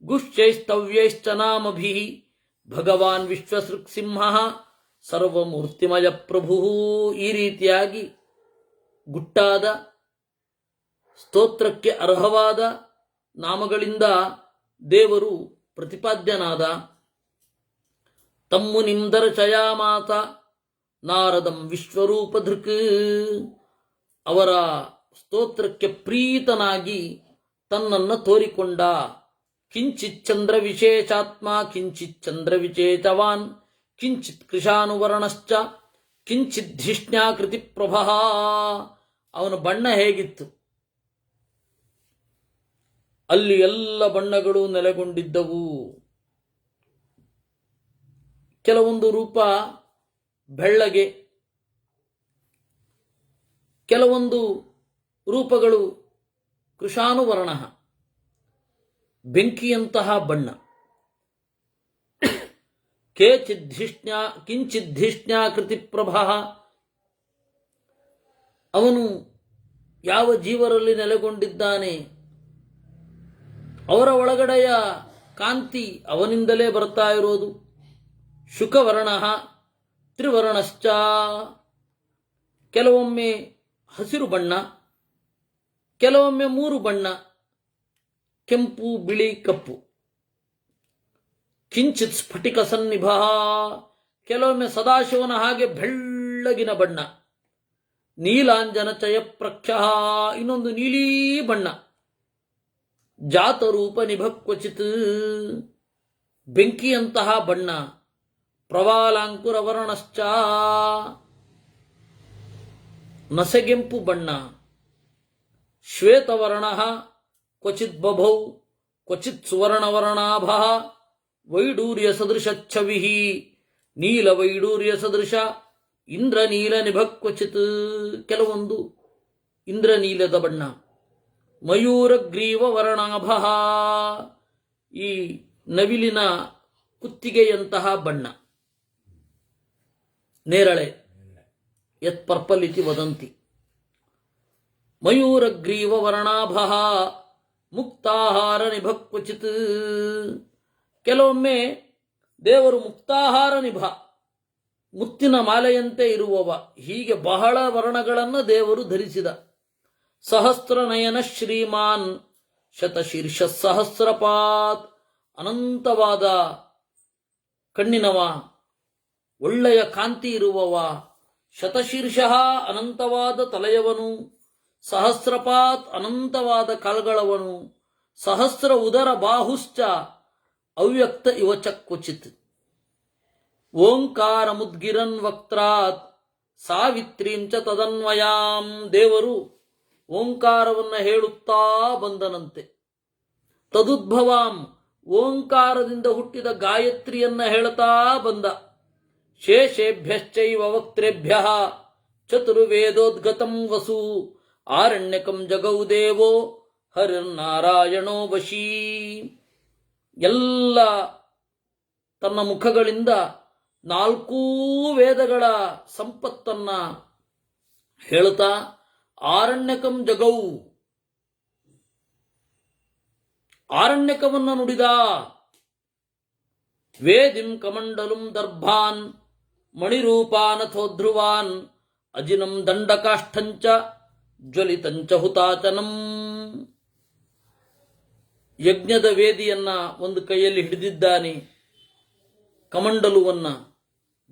Speaker 1: ಗುಶ್ಚೈಸ್ತವ್ಯೈಶ್ಚ ನಾಮಭಿಃ ಭಗವಾನ್ ವಿಶ್ವಸೃಕ್ಸಿಂಹ ಸರ್ವಮೂರ್ತಿಮಯ ಪ್ರಭು. ಈ ರೀತಿಯಾಗಿ ಗುಟ್ಟಾದ ಸ್ತೋತ್ರಕ್ಕೆ ಅರ್ಹವಾದ ನಾಮಗಳಿಂದ ದೇವರು ಪ್ರತಿಪಾದ್ಯನಾದ. ತಮ್ಮು ನಿಂದರ್ಶಯಾಮಾತ ನಾರದಂ ವಿಶ್ವರೂಪಧೃಕ್, ಅವರ ಸ್ತೋತ್ರಕ್ಕೆ ಪ್ರೀತನಾಗಿ ತನ್ನನ್ನು ತೋರಿಕೊಂಡ. ಕಿಂಚಿತ್ ಚಂದ್ರ ವಿಶೇಷಾತ್ಮ, ಕಿಂಚಿತ್ ಚಂದ್ರ ವಿಶೇಷವಾನ್, ಕಿಂಚಿತ್ ಕೃಶಾನುವರ್ಣಶ್ಚ, ಕಿಂಚಿತ್ ಧಿಷ್ಣ್ಯಾಕೃತಿ ಪ್ರಭಃ. ಅವನ ಬಣ್ಣ ಹೇಗಿತ್ತು? ಅಲ್ಲಿ ಎಲ್ಲ ಬಣ್ಣಗಳು ನೆಲೆಗೊಂಡಿದ್ದವು. ಕೆಲವೊಂದು ರೂಪ ಬೆಳ್ಳಗೆ, ಕೆಲವೊಂದು ರೂಪಗಳು ಕೃಶಾನುವರ್ಣ, ಬೆಂಕಿಯಂತಹ ಬಣ್ಣ. ಕಿಂಚಿದ್ಧಿಷ್ಣ್ಯಾಕೃತಿ ಪ್ರಭಾ, ಅವನು ಯಾವ ಜೀವರಲ್ಲಿ ನೆಲೆಗೊಂಡಿದ್ದಾನೆ ಅವರ ಒಳಗಡೆಯ ಕಾಂತಿ ಅವನಿಂದಲೇ ಬರ್ತಾ ಇರೋದು. ಶುಕವರ್ಣ ತ್ರಿವರ್ಣಶ್ಚ, ಕೆಲವೊಮ್ಮೆ ಹಸಿರು ಬಣ್ಣ, ಕೆಲವೊಮ್ಮೆ 3 ಬಣ್ಣ, ಕೆಂಪು, ಬಿಳಿ, ಕಪ್ಪು. ಕಿಂಚಿತ್ ಸ್ಫಟಿಕ ಸನ್ನಿಭ, ಕೆಲವೊಮ್ಮೆ ಸದಾಶಿವನ ಹಾಗೆ ಬೆಳ್ಳಗಿನ ಬಣ್ಣ. ನೀಲಾಂಜನ ಚಯ ಪ್ರಖ್ಯ, ಇನ್ನೊಂದು ನೀಲೀ ಬಣ್ಣ. ಜಾತರೂಪ ನಿಭಕ್ವಚಿತ್, ಬೆಂಕಿಯಂತಹ ಬಣ್ಣ. ಪ್ರವಾಲಾಂಕುರ ವರ್ಣಶ್ಚ, ನಸೆಗೆಂಪು ಬಣ್ಣ. ಶ್ವೇತವರ್ಣ ಕ್ವಚಿತ್ ಬಭೌ ಕ್ವಚಿತ್ ಸುವರ್ಣವರ್ಣಾಭ, ವೈಡೂರ್ಯ ಸದೃಶ ಛವಿ, ನೀಲ ವೈಡೂರ್ಯ ಸದೃಶ. ಇಂದ್ರನೀಲ ನಿಭಕ್ವಚಿತ್, ಕೆಲವೊಂದು ಇಂದ್ರನೀಲದ ಬಣ್ಣ. ಮಯೂರಗ್ರೀವ ವರ್ಣಾಭ, ಈ ನವಿಲಿನ ಕುತ್ತಿಗೆಯಂತಹ ಬಣ್ಣ. ನೇರಳೆ, ಯತ್ ಪರ್ಪಲ್ ಇತಿ ವದಂತಿ. ಮಯೂರಗ್ರೀವ ವರ್ಣಾಭ ಮುಕ್ತಾಹಾರ ನಿಭಕ್ವಚಿತ್, ಕೆಲವೊಮ್ಮೆ ದೇವರು ಮುಕ್ತಾಹಾರ ನಿಭ, ಮುತ್ತಿನ ಮಾಲೆಯಂತೆ ಇರುವವ. ಹೀಗೆ ಬಹಳ ವರ್ಣಗಳನ್ನು ದೇವರು ಧರಿಸಿದ. ಸಹಸ್ರನಯನ ಶ್ರೀಮಾನ್ ಶತಶೀರ್ಷ ಸಹಸ್ರಪಾತ್, ಅನಂತವಾದ ಕಣ್ಣಿನವ, ಒಳ್ಳೆಯ ಕಾಂತಿ ಇರುವವ. ಶತಶೀರ್ಷ, ಅನಂತವಾದ ತಲೆಯವನು. ಸಹಸ್ರಪಾತ್, ಅನಂತವಾದ ಕಾಲ್ಗಳವನು. ಸಹಸ್ರ ಉದರ ಬಾಹುಶ್ಚ ಅವ್ಯಕ್ತ ಇವಚ ಕ್ವಚಿತ್. ಓಂಕಾರ ಮುದ್ಗಿರನ್ ವಕ್ತ್ರಾತ್ ಸಾವಿತ್ರೀಂ ಚ ತದನ್ವಯಾಂ, ದೇವರು ಓಂಕಾರವನ್ನು ಹೇಳುತ್ತಾ ಬಂದನಂತೆ. ತದುದ್ಭವಾಂ, ಓಂಕಾರದಿಂದ ಹುಟ್ಟಿದ ಗಾಯತ್ರಿಯನ್ನ ಹೇಳುತ್ತಾ ಬಂದ. ಶೇಷೇಭ್ಯಶ್ಚೈವ ವಕ್ತ್ರೇಭ್ಯ ಚತುರ್ವೇದೋದ್ಗತಂ ವಸು, ಆರಣ್ಯಕಂ ಜಗೌ ದೇವೋ ಹರಿರ್ನಾರಾಯಣೋ ವಶೀ. ಎಲ್ಲ ತನ್ನ ಮುಖಗಳಿಂದ 4 ವೇದಗಳ ಸಂಪತ್ತನ್ನ ಹೇಳುತ್ತಾ ಆರಣ್ಯಕಂ ಜಗೌ, ಆರಣ್ಯಕವನ್ನ ನುಡಿದ. ವೇದಿಂ ಕಮಂಡಲುಂ ದರ್ಭಾನ್ ಮಣಿರೂಪಾನಥೋಧ್ರುವಾನ್ ಅಜಿನಂ ದಂಡಕಾಷ್ಠಂಚ ಜ್ವಲಿತಂಚ ಹುತಾಚನಂ. ಯಜ್ಞದ ವೇದಿಯನ್ನ ಒಂದು ಕೈಯಲ್ಲಿ ಹಿಡಿದಿದ್ದಾನೆ, ಕಮಂಡಲುವನ್ನ,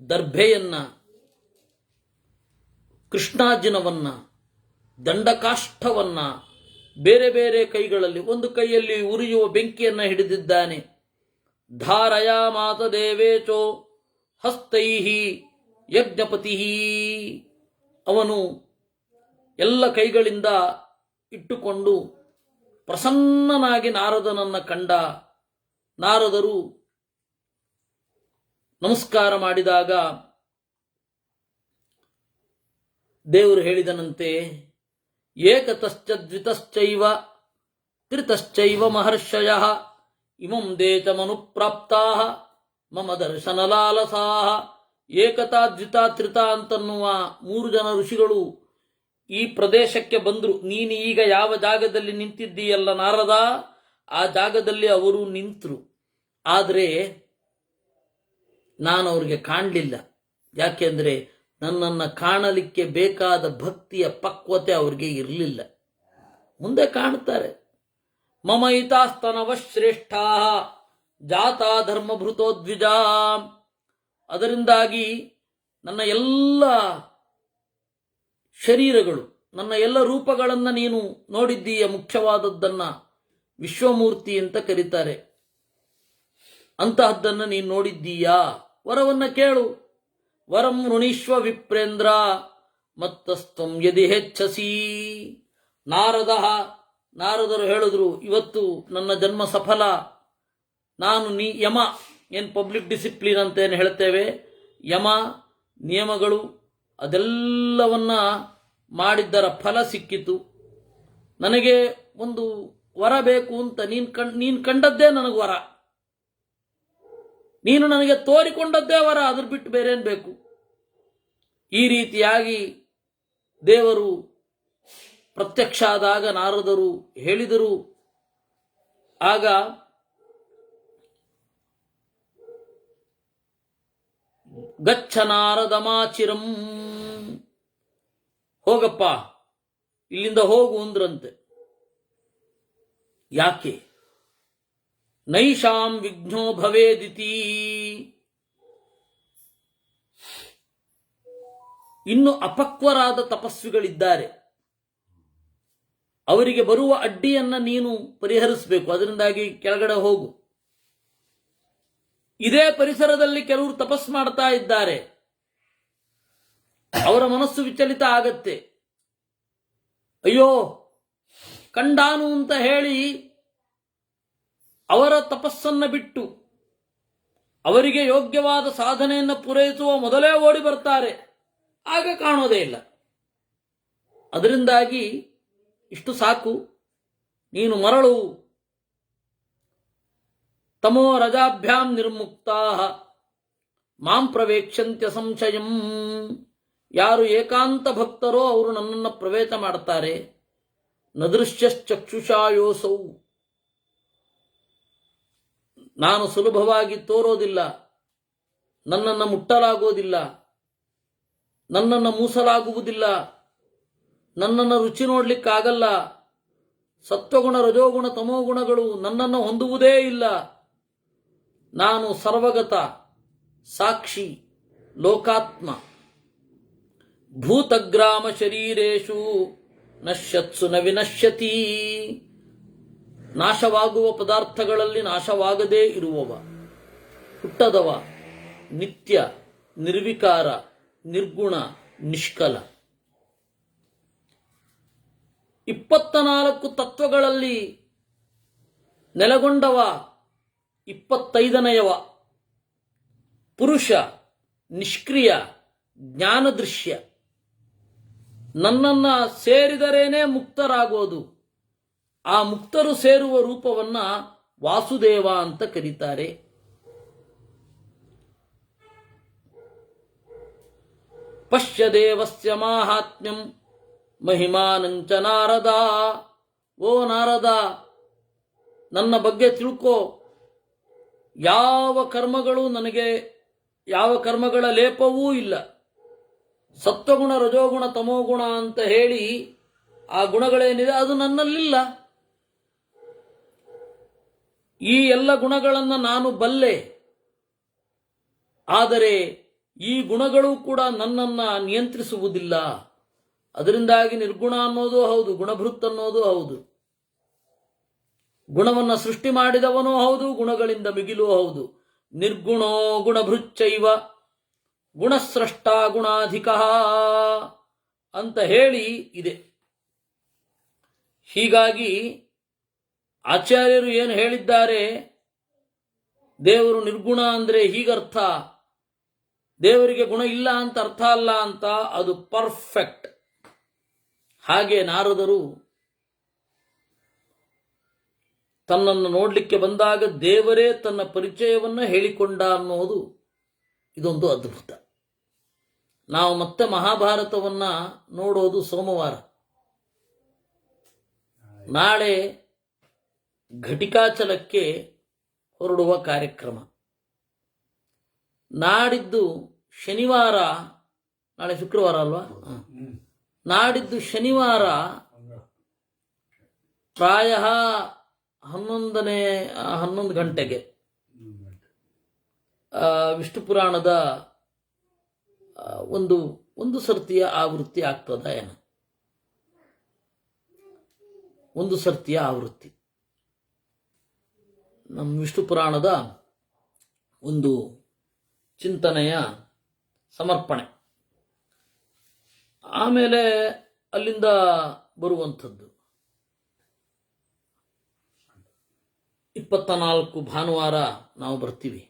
Speaker 1: ದರ್ಭೆಯನ್ನ, ಕೃಷ್ಣಾಜಿನವನ್ನ, ದಂಡಕಾಷ್ಠವನ್ನ ಬೇರೆ ಬೇರೆ ಕೈಗಳಲ್ಲಿ, ಒಂದು ಕೈಯಲ್ಲಿ ಉರಿಯುವ ಬೆಂಕಿಯನ್ನ ಹಿಡಿದಿದ್ದಾನೆ. ಧಾರಯಾ ಮಾತ ದೇವೇಚೋ ಹಸ್ತೈಹಿ ಯಜ್ಞಪತಿ, ಅವನು ಎಲ್ಲ ಕೈಗಳಿಂದ ಇಟ್ಟುಕೊಂಡು ಪ್ರಸನ್ನನಾಗಿ ನಾರದನನ್ನ ಕಂಡ. ನಾರದರು ನಮಸ್ಕಾರ ಮಾಡಿದಾಗ ದೇವರು ಹೇಳಿದನಂತೆ, ಏಕತಶ್ಚ ದ್ವಿತಶ್ಚೈವ ತ್ರಿತಶ್ಚೈವ ಮಹರ್ಷಯಃ ಇಮಂ ದೇಶಮನುಪ್ರಾಪ್ತಾಃ ಮಮ ದರ್ಶನಲಾಲಸಾಃ. ಏಕತಾ ದ್ವಿತಾ ತ್ರಿತಾ ಅಂತನ್ನುವ 3 ಜನ ಋಷಿಗಳು ಈ ಪ್ರದೇಶಕ್ಕೆ ಬಂದರು. ನೀನು ಈಗ ಯಾವ ಜಾಗದಲ್ಲಿ ನಿಂತಿದ್ದೀಯಲ್ಲ ನಾರದ, ಆ ಜಾಗದಲ್ಲಿ ಅವರು ನಿಂತರು. ಆದರೆ ನಾನು ಅವ್ರಿಗೆ ಕಾಣಲಿಲ್ಲ. ಯಾಕೆಂದ್ರೆ ನನ್ನನ್ನು ಕಾಣಲಿಕ್ಕೆ ಬೇಕಾದ ಭಕ್ತಿಯ ಪಕ್ವತೆ ಅವ್ರಿಗೆ ಇರಲಿಲ್ಲ. ಮುಂದೆ ಕಾಣುತ್ತಾರೆ. ಮಮ ಇತಾಸ್ತನವ ಶ್ರೇಷ್ಠ ಜಾತಾ ಧರ್ಮಭೃತೋದ್ವಿಜ. ಅದರಿಂದಾಗಿ ನನ್ನ ಎಲ್ಲ ಶರೀರಗಳು, ನನ್ನ ಎಲ್ಲ ರೂಪಗಳನ್ನು ನೀನು ನೋಡಿದ್ದೀಯ. ಮುಖ್ಯವಾದದ್ದನ್ನ ವಿಶ್ವಮೂರ್ತಿ ಅಂತ ಕರೀತಾರೆ. ಅಂತಹದ್ದನ್ನು ನೀನು ನೋಡಿದ್ದೀಯಾ? ವರವನ್ನ ಕೇಳು. ವರಂ ಋಣೀಶ್ವ ವಿಪ್ರೇಂದ್ರ ಮತ್ತಸ್ತ್ವಂ ಯದಿ ಹೆಚ್ಚಸಿ. ನಾರದರು ಹೇಳಿದ್ರು, ಇವತ್ತು ನನ್ನ ಜನ್ಮ ಸಫಲ. ನಾನು ಯಮ, ಏನು ಪಬ್ಲಿಕ್ ಡಿಸಿಪ್ಲಿನ್ ಅಂತ ಏನು ಹೇಳ್ತೇವೆ, ಯಮ ನಿಯಮಗಳು ಅದೆಲ್ಲವನ್ನ ಮಾಡಿದ್ದರ ಫಲ ಸಿಕ್ಕಿತು. ನನಗೆ ಒಂದು ವರ ಬೇಕು ಅಂತ ನೀನು ಕಂಡದ್ದೇ ನನಗೆ ವರ, ನೀನು ನನಗೆ ತೋರಿಕೊಂಡದ್ದೇ ವರ, ಅದ್ರ ಬಿಟ್ಟು ಬೇರೇನು ಬೇಕು? ಈ ರೀತಿಯಾಗಿ ದೇವರು ಪ್ರತ್ಯಕ್ಷ ಆದಾಗ ನಾರದರು ಹೇಳಿದರು. ಆಗ ಗಚ್ಚ ನಾರದಮಾಚಿರಂ, ಹೋಗಪ್ಪ ಇಲ್ಲಿಂದ ಹೋಗು ಅಂದ್ರಂತೆ. ಯಾಕೆ? ನೈಷಾಂ ವಿಘ್ನೋ ಭವೇದಿತಿ, ಇನ್ನು ಅಪಕ್ವರಾದ ತಪಸ್ವಿಗಳಿದ್ದಾರೆ, ಅವರಿಗೆ ಬರುವ ಅಡ್ಡಿಯನ್ನ ನೀನು ಪರಿಹರಿಸಬೇಕು, ಅದರಿಂದಾಗಿ ಕೆಳಗಡೆ ಹೋಗು. ಇದೇ ಪರಿಸರದಲ್ಲಿ ಕೆಲವರು ತಪಸ್ ಮಾಡ್ತಾ ಇದ್ದಾರೆ, ಅವರ ಮನಸ್ಸು ವಿಚಲಿತ ಆಗತ್ತೆ. ಅಯ್ಯೋ ಕಂಡಾನು ಅಂತ ಹೇಳಿ ಅವರ ತಪಸ್ಸನ್ನ ಬಿಟ್ಟು ಅವರಿಗೆ ಯೋಗ್ಯವಾದ ಸಾಧನೆಯನ್ನು ಪೂರೈಸುವ ಮೊದಲೇ ಓಡಿ ಬರ್ತಾರೆ, ಆಗ ಕಾಣೋದೇ ಇಲ್ಲ. ಅದರಿಂದಾಗಿ ಇಷ್ಟು ಸಾಕು, ನೀನು ಮರಳು. ತಮೋ ರಜಾಭ್ಯಾಂ ನಿರ್ಮುಕ್ತಾ ಮಾಂ ಪ್ರವೇಕ್ಷಂತ್ಯ ಸಂಶಯಂ, ಯಾರು ಏಕಾಂತ ಭಕ್ತರೋ ಅವರು ನನ್ನನ್ನು ಪ್ರವೇಶ ಮಾಡ್ತಾರೆ. ನದೃಶ್ಯಶ್ಚಕ್ಷುಷಾಯೋಸೌ, ನಾನು ಸುಲಭವಾಗಿ ತೋರೋದಿಲ್ಲ, ನನ್ನನ್ನು ಮುಟ್ಟಲಾಗುವುದಿಲ್ಲ, ನನ್ನನ್ನು ಮೂಸಲಾಗುವುದಿಲ್ಲ, ನನ್ನನ್ನು ರುಚಿ ನೋಡ್ಲಿಕ್ಕಾಗಲ್ಲ. ಸತ್ವಗುಣ ರಜೋಗುಣ ತಮೋಗುಣಗಳು ನನ್ನನ್ನು ಹೊಂದುವುದೇ ಇಲ್ಲ. ನಾನು ಸರ್ವಗತ, ಸಾಕ್ಷಿ, ಲೋಕಾತ್ಮ. ಭೂತಗ್ರಾಮ ಶರೀರೇಶು ನಶ್ಯತ್ಸು ನ ವಿನಶ್ಯತಿ, ನಾಶವಾಗುವ ಪದಾರ್ಥಗಳಲ್ಲಿ ನಾಶವಾಗದೇ ಇರುವವ, ಹುಟ್ಟದವ, ನಿತ್ಯ, ನಿರ್ವಿಕಾರ, ನಿರ್ಗುಣ, ನಿಷ್ಕಲ. 24 ತತ್ವಗಳಲ್ಲಿ ನೆಲೆಗೊಂಡವ 25ನೆಯವ, ಪುರುಷ, ನಿಷ್ಕ್ರಿಯ, ಜ್ಞಾನದೃಶ್ಯ. ನನ್ನನ್ನ ಸೇರಿದರೇನೆ ಮುಕ್ತರಾಗೋದು. ಆ ಮುಕ್ತರು ಸೇರುವ ರೂಪವನ್ನ ವಾಸುದೇವ ಅಂತ ಕರೀತಾರೆ. ಪಶ್ಯ ದೇವಸ್ಯ ಮಾಹಾತ್ಮ್ಯಂ ಮಹಿಮಾನಂಚ ನಾರದ, ಓ ನಾರದ ನನ್ನ ಬಗ್ಗೆ ತಿಳ್ಕೋ. ಯಾವ ಕರ್ಮಗಳು ನನಗೆ, ಯಾವ ಕರ್ಮಗಳ ಲೇಪವೂ ಇಲ್ಲ. ಸತ್ವಗುಣ ರಜೋಗುಣ ತಮೋಗುಣ ಅಂತ ಹೇಳಿ ಆ ಗುಣಗಳೇನಿದೆ ಅದು ನನ್ನಲ್ಲಿಲ್ಲ. ಈ ಎಲ್ಲ ಗುಣಗಳನ್ನು ನಾನು ಬಲ್ಲೆ, ಆದರೆ ಈ ಗುಣಗಳು ಕೂಡ ನನ್ನನ್ನು ನಿಯಂತ್ರಿಸುವುದಿಲ್ಲ. ಅದರಿಂದಾಗಿ ನಿರ್ಗುಣ ಅನ್ನೋದು ಹೌದು, ಗುಣಭೃತ್ ಅನ್ನೋದು ಹೌದು. ಗುಣವನ್ನು ಸೃಷ್ಟಿ ಮಾಡಿದವನೂ ಹೌದು, ಗುಣಗಳಿಂದ ಮಿಗಿಲೂ ಹೌದು. ನಿರ್ಗುಣೋ ಗುಣಭೃಚ್ಚೈವ ಗುಣಸ್ರಷ್ಟ ಗುಣಾಧಿಕ ಅಂತ ಹೇಳಿ ಇದೆ. ಹೀಗಾಗಿ ಆಚಾರ್ಯರು ಏನು ಹೇಳಿದ್ದಾರೆ, ದೇವರು ನಿರ್ಗುಣ ಅಂದರೆ ಹೀಗರ್ಥ, ದೇವರಿಗೆ ಗುಣ ಇಲ್ಲ ಅಂತ ಅರ್ಥ ಅಲ್ಲ ಅಂತ, ಅದು ಪರ್ಫೆಕ್ಟ್. ಹಾಗೆ ನಾರದರು ತನ್ನನ್ನು ನೋಡಲಿಕ್ಕೆ ಬಂದಾಗ ದೇವರೇ ತನ್ನ ಪರಿಚಯವನ್ನು ಹೇಳಿಕೊಂಡ ಅನ್ನೋದು ಇದೊಂದು ಅದ್ಭುತ. ನಾವು ಮತ್ತೆ ಮಹಾಭಾರತವನ್ನ ನೋಡೋದು ಸೋಮವಾರ. ನಾಳೆ ಘಟಿಕಾಚಲಕ್ಕೆ ಹೊರಡುವ ಕಾರ್ಯಕ್ರಮ. ನಾಡಿದ್ದು ಶನಿವಾರ, ನಾಳೆ ಶುಕ್ರವಾರ ಅಲ್ವಾ, ನಾಡಿದ್ದು ಶನಿವಾರ ಪ್ರಾಯ 11 ಗಂಟೆಗೆ ವಿಷ್ಣು ಪುರಾಣದ ಒಂದು ಸರ್ತಿಯ ಆವೃತ್ತಿ ಆಗ್ತದ ಏನು, ಒಂದು ಸರ್ತಿಯ ಆವೃತ್ತಿ ನಮ್ಮ ವಿಷ್ಣು ಪುರಾಣದ ಒಂದು ಚಿಂತನೆಯ ಸಮರ್ಪಣೆ. ಆಮೇಲೆ ಅಲ್ಲಿಂದ ಬರುವಂಥದ್ದು 24 ಭಾನುವಾರ ನಾವು ಬರ್ತೀವಿ.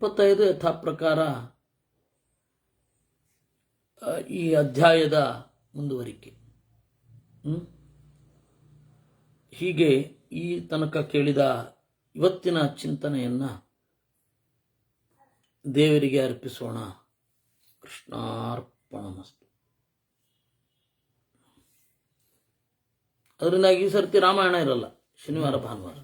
Speaker 1: 25 ಯಥಾ ಪ್ರಕಾರ ಈ ಅಧ್ಯಾಯದ ಮುಂದುವರಿಕೆ. ಹೀಗೆ ಈ ತನಕ ಕೇಳಿದ ಇವತ್ತಿನ ಚಿಂತನೆಯನ್ನ ದೇವರಿಗೆ ಅರ್ಪಿಸೋಣ. ಕೃಷ್ಣಾರ್ಪಣಮಸ್ತು. ಅದರಿಂದಾಗಿ ಈ ಸರ್ತಿ ರಾಮಾಯಣ ಇರಲ್ಲ, ಶನಿವಾರ ಭಾನುವಾರ.